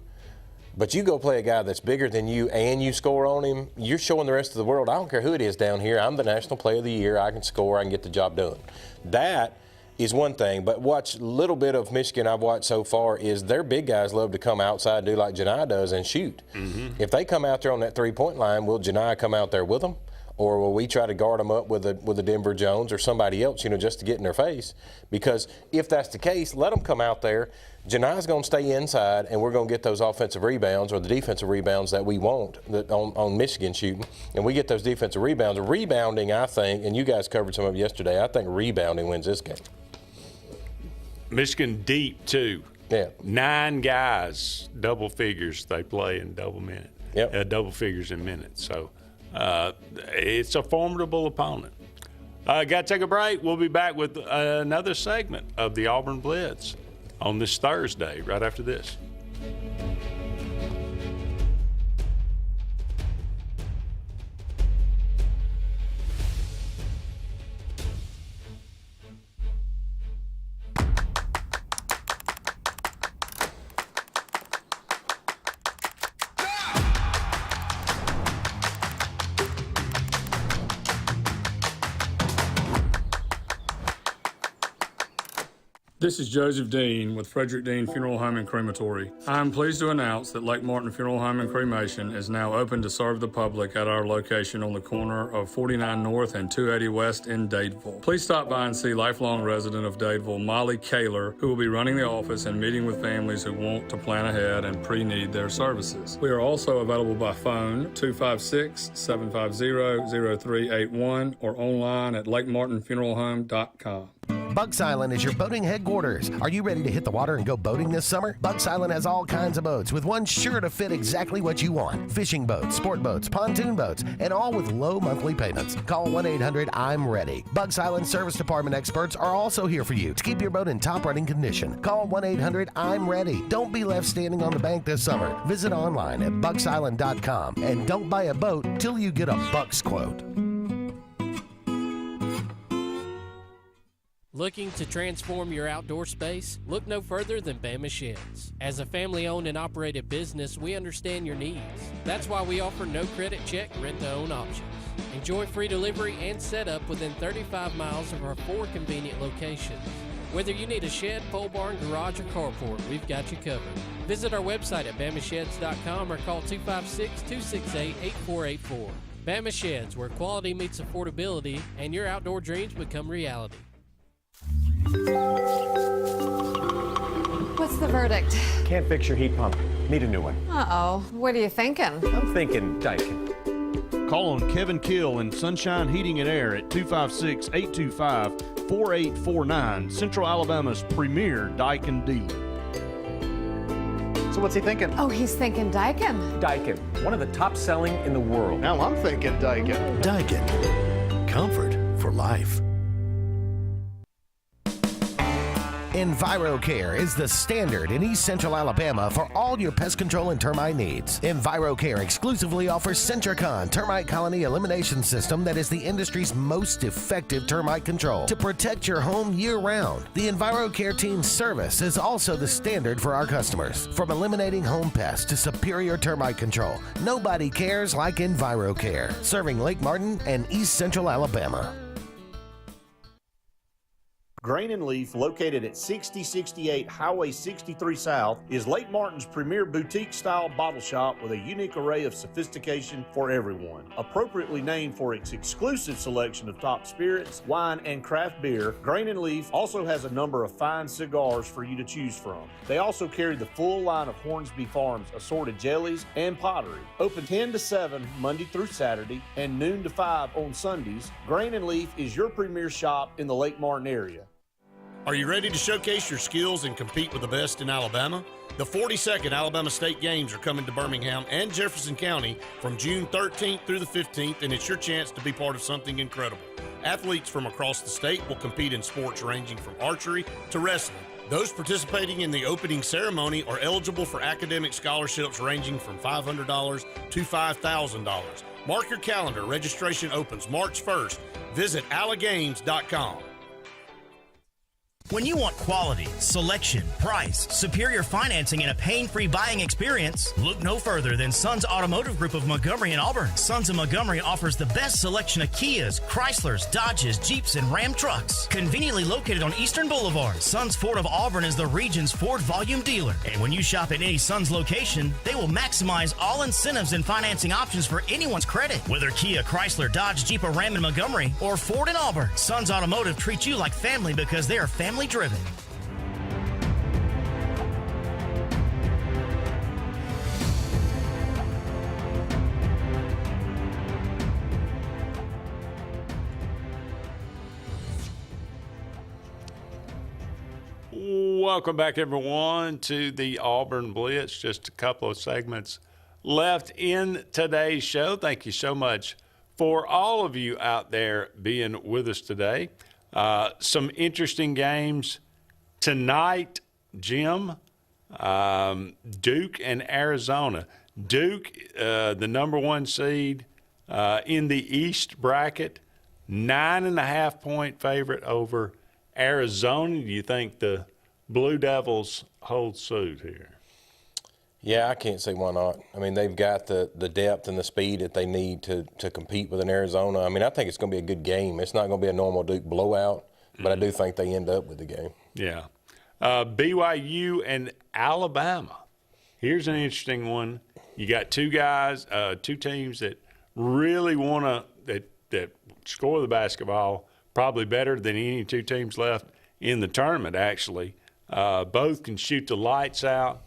Speaker 3: But you go play a guy that's bigger than you and you score on him, you're showing the rest of the world, I don't care who it is down here, I'm the National Player of the Year, I can score, I can get the job done. That is one thing, but watch a little bit of Michigan I've watched so far is their big guys love to come outside, do like Janai does, and shoot. If they come out there on that three-point line, will Janai come out there with them? Or will we try to guard them up with a Denver Jones or somebody else, just to get in their face? Because if that's the case, let them come out there. Janai's going to stay inside, and we're going to get those offensive rebounds or the defensive rebounds that we want on Michigan shooting. And we get those defensive rebounds. Rebounding, I think, and you guys covered some of it yesterday, I think rebounding wins this game.
Speaker 2: Michigan deep, too.
Speaker 3: Yeah. 9
Speaker 2: guys, double figures, they play in double figures in minutes. So it's a formidable opponent. Got to take a break. We'll be back with another segment of the Auburn Blitz on this Thursday, right after this.
Speaker 14: This is Joseph Dean with Frederick Dean Funeral Home and Crematory. I am pleased to announce that Lake Martin Funeral Home and Cremation is now open to serve the public at our location on the corner of 49 North and 280 West in Dadeville. Please stop by and see lifelong resident of Dadeville, Molly Kaler, who will be running the office and meeting with families who want to plan ahead and pre-need their services. We are also available by phone 256-750-0381 or online at lakemartinfuneralhome.com.
Speaker 15: Bugs Island is your boating headquarters. Are you ready to hit the water and go boating this summer? Bugs Island has all kinds of boats, with one sure to fit exactly what you want. Fishing boats, sport boats, pontoon boats, and all with low monthly payments. Call 1-800-I'm-READY. Bugs Island Service Department experts are also here for you to keep your boat in top running condition. Call 1-800-I'm-READY. Don't be left standing on the bank this summer. Visit online at bugsisland.com and don't buy a boat till you get a Bucks quote.
Speaker 6: Looking to transform your outdoor space? Look no further than Bama Sheds. As a family-owned and operated business, we understand your needs. That's why we offer no credit check, rent-to-own options. Enjoy free delivery and setup within 35 miles of our 4 convenient locations. Whether you need a shed, pole barn, garage, or carport, we've got you covered. Visit our website at bamasheds.com or call 256-268-8484. Bama Sheds, where quality meets affordability and your outdoor dreams become reality.
Speaker 16: What's the verdict?
Speaker 17: Can't fix your heat pump. Need a new one.
Speaker 16: Uh-oh. What are you thinking?
Speaker 17: I'm thinking Daikin.
Speaker 18: Call on Kevin Kill and Sunshine Heating and Air at 256-825-4849, Central Alabama's premier Daikin dealer.
Speaker 17: So what's he thinking?
Speaker 16: Oh, he's thinking Daikin.
Speaker 17: Daikin, one of the top selling in the world.
Speaker 18: Now I'm thinking Daikin.
Speaker 15: Daikin. Comfort for life. EnviroCare is the standard in East Central Alabama for all your pest control and termite needs. EnviroCare exclusively offers Centricon termite colony elimination system that is the industry's most effective termite control to protect your home year-round. The EnviroCare team's service is also the standard for our customers. From eliminating home pests to superior termite control, nobody cares like EnviroCare, serving Lake Martin and East Central Alabama.
Speaker 7: Grain and Leaf, located at 6068 Highway 63 South, is Lake Martin's premier boutique-style bottle shop with a unique array of sophistication for everyone. Appropriately named for its exclusive selection of top spirits, wine, and craft beer, Grain and Leaf also has a number of fine cigars for you to choose from. They also carry the full line of Hornsby Farms assorted jellies and pottery. Open 10 to 7 Monday through Saturday and noon to 5 on Sundays, Grain and Leaf is your premier shop in the Lake Martin area.
Speaker 19: Are you ready to showcase your skills and compete with the best in Alabama? The 42nd Alabama State Games are coming to Birmingham and Jefferson County from June 13th through the 15th, and it's your chance to be part of something incredible. Athletes from across the state will compete in sports ranging from archery to wrestling. Those participating in the opening ceremony are eligible for academic scholarships ranging from $500 to $5,000. Mark your calendar. Registration opens March 1st. Visit allagames.com.
Speaker 20: When you want quality, selection, price, superior financing, and a pain-free buying experience, look no further than Sons Automotive Group of Montgomery and Auburn. Sons of Montgomery offers the best selection of Kias, Chryslers, Dodges, Jeeps, and Ram trucks. Conveniently located on Eastern Boulevard, Sons Ford of Auburn is the region's Ford volume dealer. And when you shop at any Sons location, they will maximize all incentives and financing options for anyone's credit. Whether Kia, Chrysler, Dodge, Jeep, or Ram in Montgomery, or Ford in Auburn, Sons Automotive treats you like family because they are family driven.
Speaker 2: Welcome back, everyone, to the Auburn Blitz. Just a couple of segments left in today's show. Thank you so much for all of you out there being with us today. Some interesting games tonight, Jim. Duke and Arizona. Duke, the number 1 seed in the East bracket, 9.5-point favorite over Arizona. Do you think the Blue Devils hold suit here?
Speaker 3: Yeah, I can't see why not. I mean, they've got the depth and the speed that they need to compete with an Arizona. I mean, I think it's going to be a good game. It's not going to be a normal Duke blowout, but I do think they end up with the game.
Speaker 2: Yeah. BYU and Alabama. Here's an interesting one. You got two teams that really want to that score the basketball probably better than any two teams left in the tournament, actually. Both can shoot the lights out.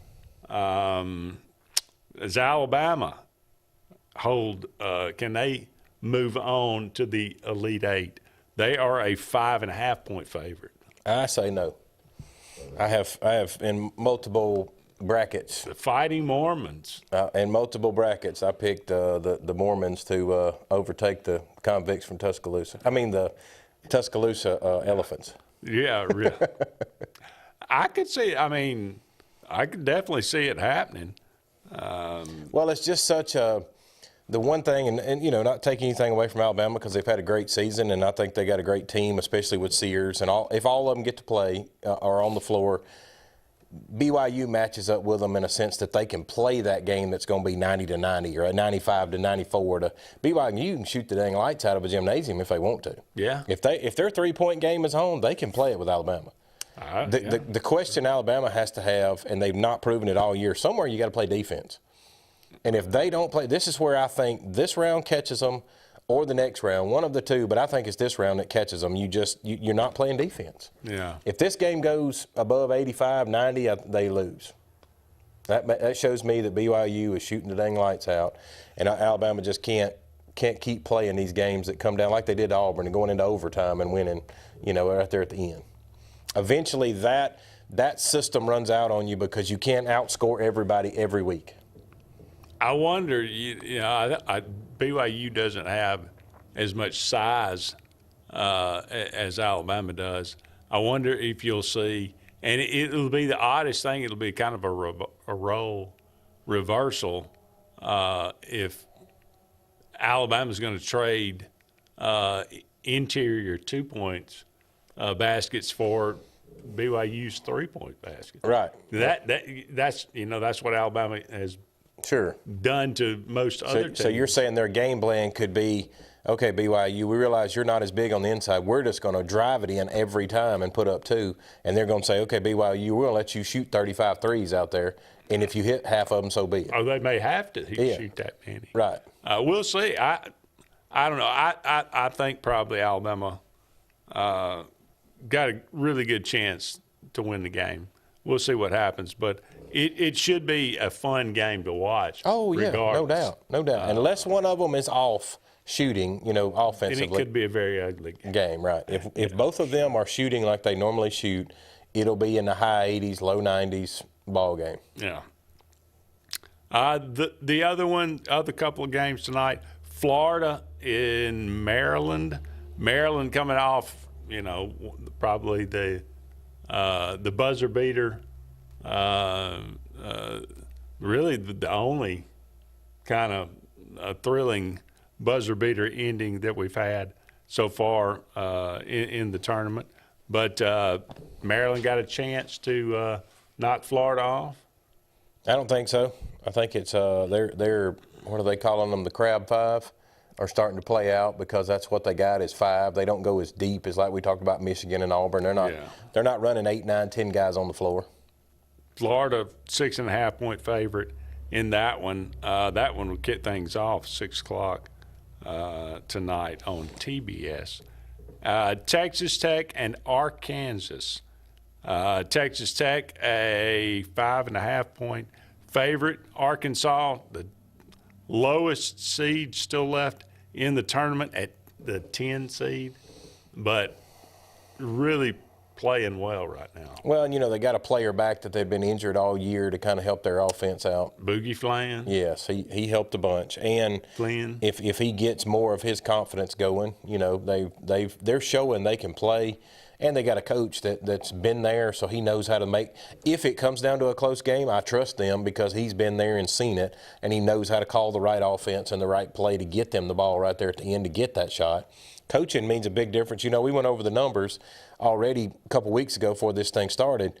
Speaker 2: As Alabama can they move on to the Elite Eight? They are a 5.5-point favorite.
Speaker 3: I say no. I have in multiple brackets.
Speaker 2: The Fighting Mormons.
Speaker 3: In multiple brackets, I picked the Mormons to overtake the convicts from Tuscaloosa. I mean the Tuscaloosa Elephants.
Speaker 2: Yeah, really. I could see. I mean, I could definitely see it happening.
Speaker 3: Well, it's just such a the one thing, and you know, not taking anything away from Alabama because they've had a great season, and I think they got a great team, especially with Sears and all. If all of them get to play are on the floor, BYU matches up with them in a sense that they can play that game that's going to be 90-90 or a 95-94. To BYU can shoot the dang lights out of a gymnasium if they want to.
Speaker 2: Yeah.
Speaker 3: If their 3-point game is on, they can play it with Alabama. The question Alabama has to have, and they've not proven it all year, somewhere you got to play defense. And if they don't play, this is where I think this round catches them or the next round, one of the two, but I think it's this round that catches them. You're not playing defense.
Speaker 2: Yeah.
Speaker 3: If this game goes above 85, 90, they lose. That shows me that BYU is shooting the dang lights out, and Alabama just can't keep playing these games that come down like they did to Auburn and going into overtime and winning, right there at the end. Eventually that system runs out on you because you can't outscore everybody every week.
Speaker 2: I wonder, BYU doesn't have as much size as Alabama does. I wonder if you'll see, and it'll be the oddest thing. It'll be kind of a role reversal if Alabama's going to trade interior 2-point baskets for BYU's 3-point basket.
Speaker 3: Right.
Speaker 2: That's what Alabama has done to most other teams.
Speaker 3: So you're saying their game plan could be okay, BYU, we realize you're not as big on the inside. We're just going to drive it in every time and put up 2. And they're going to say, okay, BYU, we're going to let you shoot 35 threes out there. And if you hit half of them, so be it.
Speaker 2: Or they may have to shoot that many.
Speaker 3: Right.
Speaker 2: We'll see. I don't know. I think probably Alabama got a really good chance to win the game. We'll see what happens. But it should be a fun game to watch.
Speaker 3: Oh, yeah,
Speaker 2: regardless.
Speaker 3: no doubt. Unless one of them is off shooting, offensively.
Speaker 2: And it could be a very ugly
Speaker 3: game. Right. If both of them are shooting like they normally shoot, it'll be in the high 80s, low 90s ball game.
Speaker 2: Yeah. The other couple of games tonight, Florida in Maryland. Maryland coming off, probably the buzzer beater. Really the only kind of thrilling buzzer beater ending that we've had so far in the tournament. But Maryland got a chance to knock Florida off?
Speaker 3: I don't think so. I think it's they're what are they calling them, the Crab Five, are starting to play out because that's what they got is 5. They don't go as deep as like we talked about Michigan and Auburn. They're not running 8, 9, 10 guys on the floor.
Speaker 2: Florida 6.5-point favorite in that one. That one will kick things off 6 o'clock tonight on TBS. Texas Tech and Arkansas. Texas Tech a 5.5-point favorite. Arkansas, the lowest seed still left in the tournament at the 10 seed, but really playing well right now.
Speaker 3: Well, they got a player back that they've been injured all year to kind of help their offense out.
Speaker 2: Boogie Flynn?
Speaker 3: Yes, he helped a bunch. And
Speaker 2: Flynn.
Speaker 3: If he gets more of his confidence going, they're showing they can play. And they got a coach that's been there, so he knows how to make – if it comes down to a close game, I trust them because he's been there and seen it, and he knows how to call the right offense and the right play to get them the ball right there at the end to get that shot. Coaching means a big difference. We went over the numbers already a couple weeks ago before this thing started.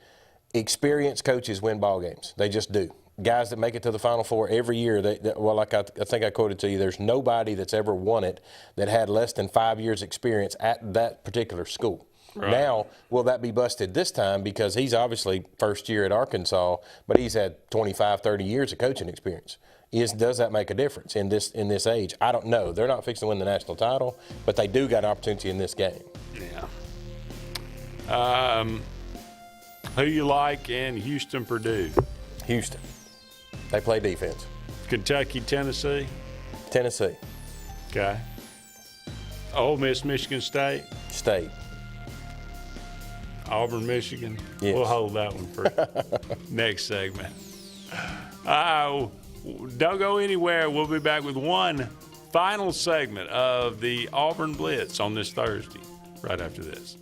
Speaker 3: Experienced coaches win ball games. They just do. Guys that make it to the Final Four every year, like I think I quoted to you, there's nobody that's ever won it that had less than 5 years experience at that particular school. Right. Now, will that be busted this time? Because he's obviously first year at Arkansas, but he's had 25, 30 years of coaching experience. Does that make a difference in this age? I don't know. They're not fixing to win the national title, but they do got an opportunity in this game.
Speaker 2: Yeah. Who you like in Houston, Purdue?
Speaker 3: Houston. They play defense.
Speaker 2: Kentucky, Tennessee?
Speaker 3: Tennessee.
Speaker 2: Okay. Ole Miss, Michigan State?
Speaker 3: State.
Speaker 2: Auburn, Michigan.
Speaker 3: Yes.
Speaker 2: We'll hold that one for next segment. Don't go anywhere. We'll be back with one final segment of the Auburn Blitz on this Thursday, right after this.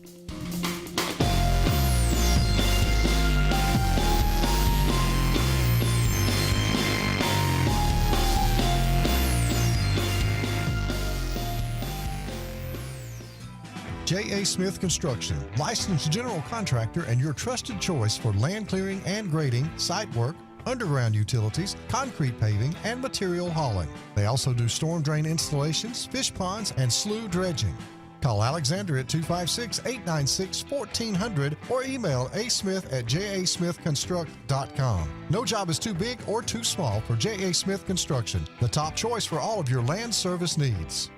Speaker 13: J.A. Smith Construction, licensed general contractor and your trusted choice for land clearing and grading, site work, underground utilities, concrete paving, and material hauling. They also do storm drain installations, fish ponds, and slough dredging. Call Alexander at 256-896-1400 or email asmith@jasmithconstruct.com. No job is too big or too small for J.A. Smith Construction, the top choice for all of your land service needs.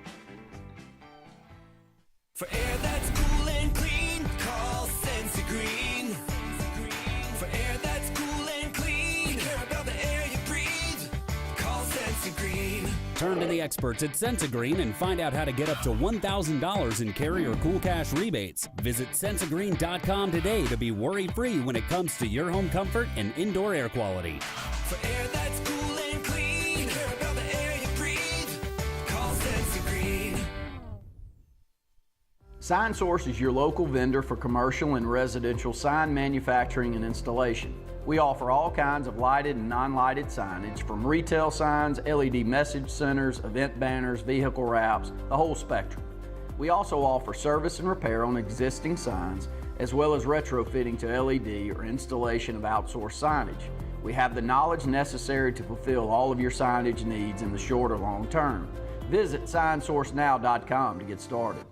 Speaker 5: For air that's cool and clean, call Sense Green. For air that's cool and clean, care about the air you breathe, call Sense Green.
Speaker 10: Turn to the experts at Sensagreen and find out how to get up to $1,000 in carrier cool cash rebates. Visit Sensagreen.com today to be worry-free when it comes to your home comfort and indoor air quality.
Speaker 5: For air that's cool and clean, care about the air you breathe, call Sense Green.
Speaker 21: Sign Source is your local vendor for commercial and residential sign manufacturing and installation. We offer all kinds of lighted and non-lighted signage, from retail signs, LED message centers, event banners, vehicle wraps, the whole spectrum. We also offer service and repair on existing signs, as well as retrofitting to LED or installation of outsourced signage. We have the knowledge necessary to fulfill all of your signage needs in the short or long term. Visit signsourcenow.com to get started.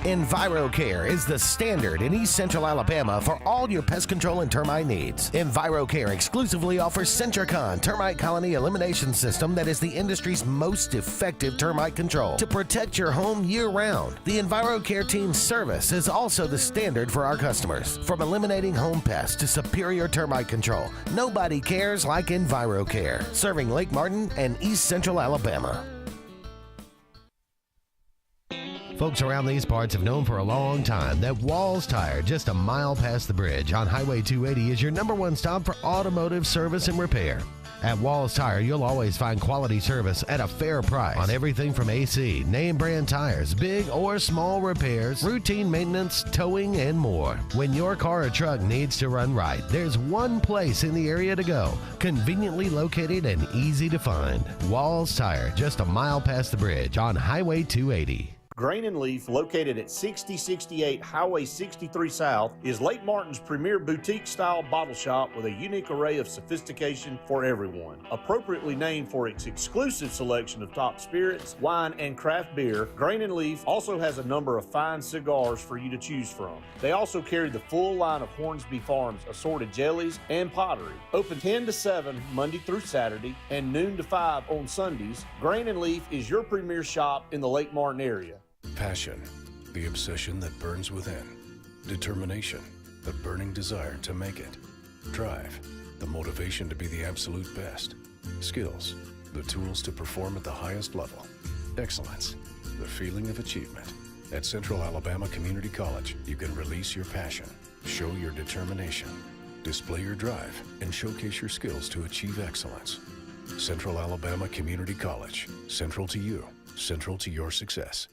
Speaker 15: EnviroCare is the standard in East Central Alabama for all your pest control and termite needs. EnviroCare exclusively offers Centricon termite colony elimination system that is the industry's most effective termite control to protect your home year-round. The EnviroCare team's service is also the standard for our customers. From eliminating home pests to superior termite control, nobody cares like EnviroCare, serving Lake Martin and East Central Alabama. Folks around these parts have known for a long time that Walls Tire, just a mile past the bridge on Highway 280, is your #1 stop for automotive service and repair. At Walls Tire, you'll always find quality service at a fair price on everything from AC, name brand tires, big or small repairs, routine maintenance, towing, and more. When your car or truck needs to run right, there's one place in the area to go, conveniently located and easy to find. Walls Tire, just a mile past the bridge on Highway 280.
Speaker 7: Grain and Leaf, located at 6068 Highway 63 South, is Lake Martin's premier boutique-style bottle shop with a unique array of sophistication for everyone. Appropriately named for its exclusive selection of top spirits, wine, and craft beer, Grain and Leaf also has a number of fine cigars for you to choose from. They also carry the full line of Hornsby Farms assorted jellies and pottery. Open 10 to 7 Monday through Saturday and noon to 5 on Sundays, Grain and Leaf is your premier shop in the Lake Martin area.
Speaker 12: Passion, the obsession that burns within. Determination, the burning desire to make it. Drive, the motivation to be the absolute best. Skills, the tools to perform at the highest level. Excellence, the feeling of achievement. At Central Alabama Community College, you can release your passion, show your determination, display your drive, and showcase your skills to achieve excellence. Central Alabama Community College, central to you, central to your success.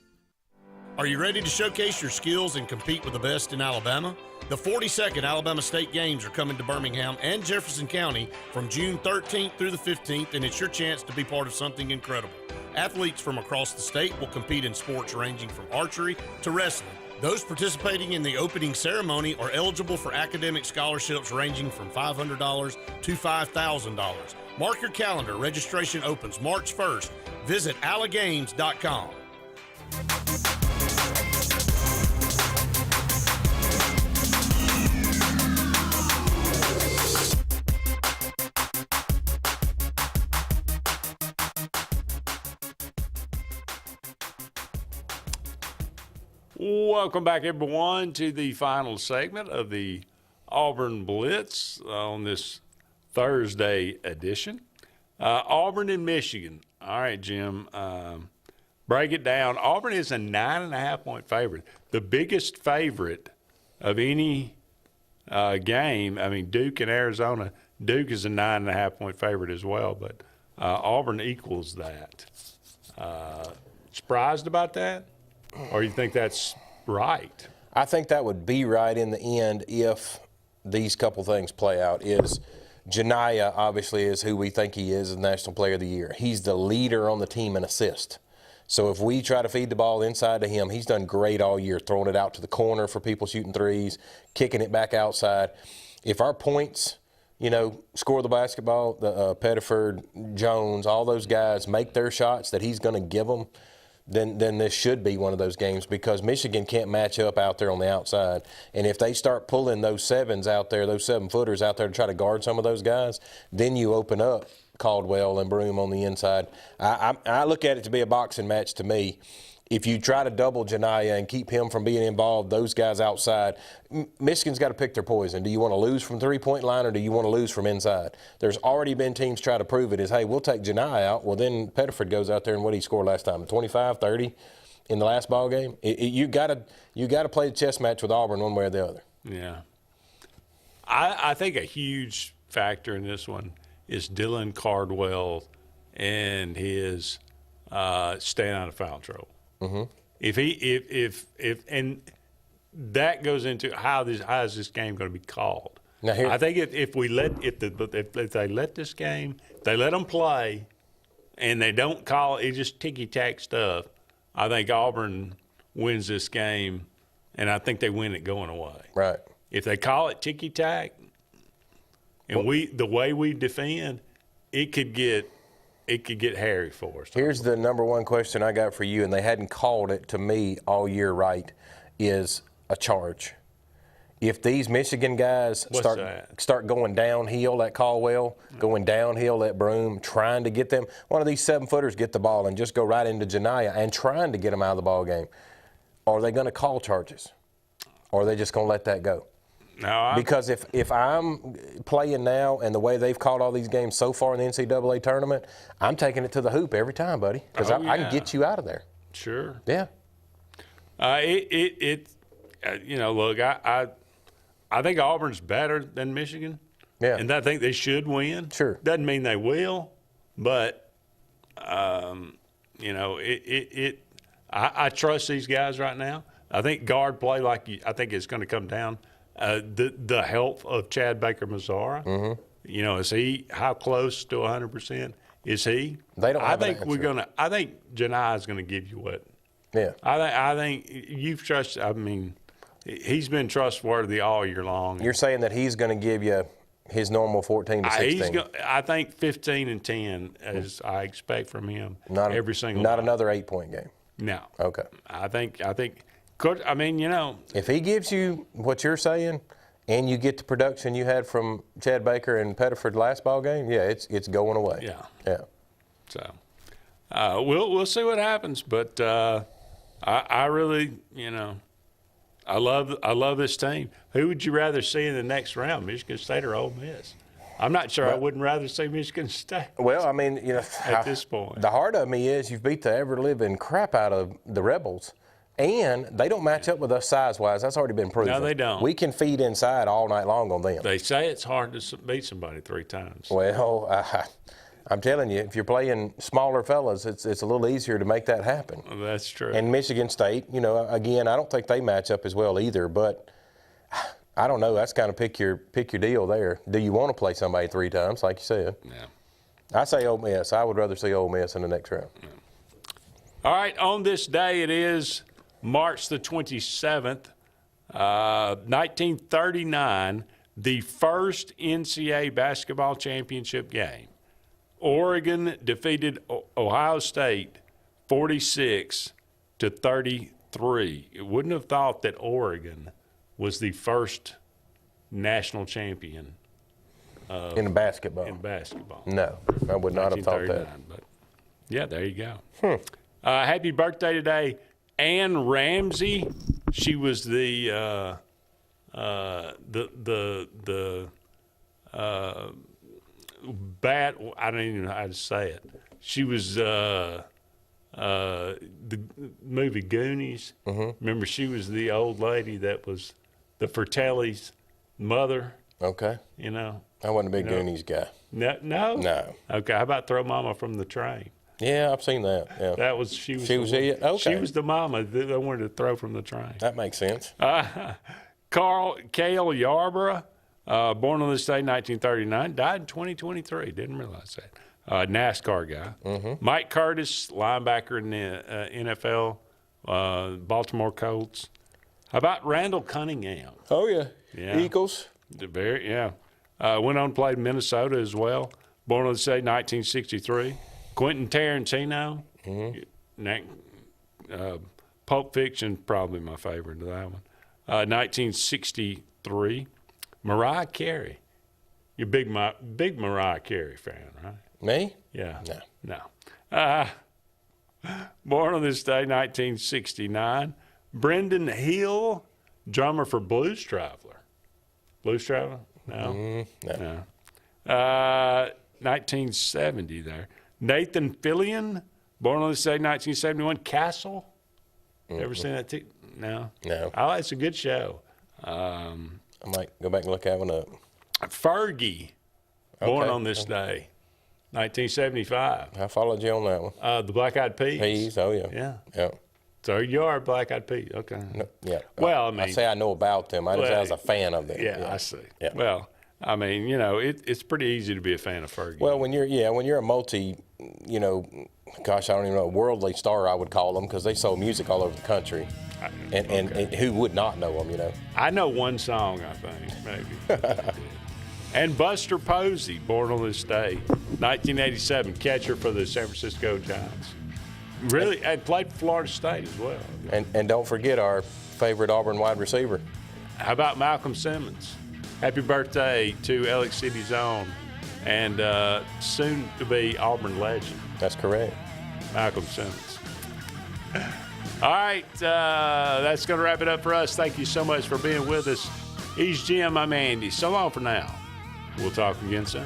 Speaker 19: Are you ready to showcase your skills and compete with the best in Alabama? The 42nd Alabama State Games are coming to Birmingham and Jefferson County from June 13th through the 15th, and it's your chance to be part of something incredible. Athletes from across the state will compete in sports ranging from archery to wrestling. Those participating in the opening ceremony are eligible for academic scholarships ranging from $500 to $5,000. Mark your calendar. Registration opens March 1st. Visit alagames.com.
Speaker 2: Welcome back, everyone, to the final segment of the Auburn Blitz on this Thursday edition. Auburn and Michigan. All right, Jim, break it down. Auburn is a 9.5-point favorite, the biggest favorite of any game. I mean, Duke and Arizona. Duke is a 9.5-point favorite as well, but Auburn equals that. Surprised about that? Or you think that's right?
Speaker 3: I think that would be right in the end if these couple things play out. Is Janiyah obviously is who we think he is, the National Player of the Year. He's the leader on the team in assist. So if we try to feed the ball inside to him, he's done great all year, throwing it out to the corner for people shooting threes, kicking it back outside. If our points, score the basketball, the Pettiford, Jones, all those guys make their shots that he's going to give them, then this should be one of those games because Michigan can't match up out there on the outside. And if they start pulling those sevens out there, those 7-footers out there to try to guard some of those guys, then you open up Caldwell and Broome on the inside. I look at it to be a boxing match to me. If you try to double Janiyah and keep him from being involved, those guys outside, Michigan's got to pick their poison. Do you want to lose from three-point line or do you want to lose from inside? There's already been teams try to prove it is, hey, we'll take Janiyah out. Well, then Pettiford goes out there and what did he score last time? 25, 30 in the last ball game? You got to play the chess match with Auburn one way or the other.
Speaker 2: Yeah. I think a huge factor in this one is Dylan Cardwell and his staying out of foul trouble. Mm-hmm. If and that goes into how is this game going to be called? Now I think if they let this game, they let them play, and they don't call it just ticky-tack stuff, I think Auburn wins this game, and I think they win it going away.
Speaker 3: Right.
Speaker 2: If they call it ticky-tack, and the way we defend, it could get it could get hairy for us.
Speaker 3: Here's the number one question I got for you, and they hadn't called it to me all year right, is a charge. If these Michigan guys start going downhill at Caldwell, going downhill at Broome, trying to get them, one of these 7-footers get the ball and just go right into Janiyah and trying to get them out of the ball game, are they going to call charges? Or are they just going to let that go?
Speaker 2: No,
Speaker 3: because if I'm playing now and the way they've called all these games so far in the NCAA tournament, I'm taking it to the hoop every time, buddy, because I can get you out of there.
Speaker 2: Sure.
Speaker 3: Yeah.
Speaker 2: Look, I think Auburn's better than Michigan.
Speaker 3: Yeah.
Speaker 2: And I think they should win.
Speaker 3: Sure.
Speaker 2: Doesn't mean they will, but I trust these guys right now. I think guard play, I think it's going to come down the health of Chad Baker-Mazara.
Speaker 3: Mm-hmm.
Speaker 2: Is he how close to 100% is he?
Speaker 3: They don't.
Speaker 2: I think I think Janiyah is going to give you what.
Speaker 3: Yeah.
Speaker 2: I think you've trusted. I mean, he's been trustworthy all year long.
Speaker 3: You're saying that he's going to give you his normal 14 to 16.
Speaker 2: I think 15 and 10 as I expect from him every single
Speaker 3: Not
Speaker 2: night.
Speaker 3: another 8-point game.
Speaker 2: No.
Speaker 3: Okay.
Speaker 2: I think if
Speaker 3: he gives you what you're saying and you get the production you had from Chad Baker and Pettiford last ball game, yeah, it's going away.
Speaker 2: Yeah.
Speaker 3: Yeah.
Speaker 2: So we'll see what happens, but I really, I love this team. Who would you rather see in the next round, Michigan State or Ole Miss? I'm not sure. I wouldn't rather see Michigan State.
Speaker 3: Well, I mean,
Speaker 2: at this point,
Speaker 3: the heart of me is you've beat the ever-living crap out of the Rebels, and they don't match up with us size-wise. That's already been proven.
Speaker 2: No, they don't.
Speaker 3: We can feed inside all night long on them.
Speaker 2: They say it's hard to beat somebody 3 times.
Speaker 3: Well, I'm telling you, if you're playing smaller fellas, it's a little easier to make that happen.
Speaker 2: Well, that's true.
Speaker 3: And Michigan State, again, I don't think they match up as well either, but I don't know. That's kind of pick your deal there. Do you want to play somebody 3 times, like you said?
Speaker 2: Yeah.
Speaker 3: I say Ole Miss. I would rather see Ole Miss in the next round.
Speaker 2: Yeah. All right, on this day, it is March the 27th, 1939, the first NCAA basketball championship game. Oregon defeated Ohio State 46-33. You wouldn't have thought that Oregon was the first national champion
Speaker 3: in basketball. No, I would not have thought that.
Speaker 2: But yeah, there you go. Happy birthday today, Ann Ramsey. She was the bat. I don't even know how to say it. She was the movie Goonies.
Speaker 3: Mm-hmm.
Speaker 2: Remember, she was the old lady that was the Fratelli's mother.
Speaker 3: Okay. I wasn't a big Goonies guy.
Speaker 2: No.
Speaker 3: No.
Speaker 2: Okay. How about Throw Mama from the Train?
Speaker 3: Yeah, I've seen that. Yeah.
Speaker 2: That was she was
Speaker 3: it? Okay.
Speaker 2: She was the mama that I wanted to throw from the train.
Speaker 3: That makes sense.
Speaker 2: Cale Yarborough, born on this day, 1939, died in 2023. Didn't realize that. NASCAR guy.
Speaker 3: Mm-hmm.
Speaker 2: Mike Curtis, linebacker in the NFL, Baltimore Colts. How about Randall Cunningham?
Speaker 3: Oh, yeah.
Speaker 2: Yeah.
Speaker 3: Eagles.
Speaker 2: Went on to play in Minnesota as well. Born on this day, 1963. Quentin Tarantino.
Speaker 3: Mm-hmm.
Speaker 2: Pulp Fiction, probably my favorite of that one. 1963. Mariah Carey. You're a big Mariah Carey fan, right?
Speaker 3: Me?
Speaker 2: Yeah.
Speaker 3: No.
Speaker 2: Born on this day, 1969. Brendan Hill, drummer for Blues Traveler. Blues Traveler? No.
Speaker 3: No.
Speaker 2: 1970 there. Nathan Fillion, born on this day, 1971. Castle. Ever seen that? No.
Speaker 3: No.
Speaker 2: Oh, it's a good show.
Speaker 3: I might go back and look that one up.
Speaker 2: Fergie, born on this day, 1975.
Speaker 3: I followed you on that one.
Speaker 2: The Black Eyed Peas.
Speaker 3: Peas, oh yeah.
Speaker 2: Yeah.
Speaker 3: Yeah.
Speaker 2: So you are Black Eyed Peas, okay.
Speaker 3: No, yeah.
Speaker 2: Well, I mean.
Speaker 3: I say I know about them. I was a fan of them.
Speaker 2: Yeah, I see.
Speaker 3: Yeah.
Speaker 2: Well, I mean, it's pretty easy to be a fan of Fergie.
Speaker 3: Well, when you're a multi, gosh, I don't even know, worldly star I would call them because they sold music all over the country. And who would not know them,
Speaker 2: I know one song, I think, maybe. And Buster Posey, born on this day, 1987, catcher for the San Francisco Giants. Really, and played for Florida State as well.
Speaker 3: And don't forget our favorite Auburn wide receiver.
Speaker 2: How about Malcolm Simmons? Happy birthday to Alex City's own and soon to be Auburn legend.
Speaker 3: That's correct.
Speaker 2: Malcolm Simmons. All right, that's going to wrap it up for us. Thank you so much for being with us. He's Jim, I'm Andy. So long for now. We'll talk again soon.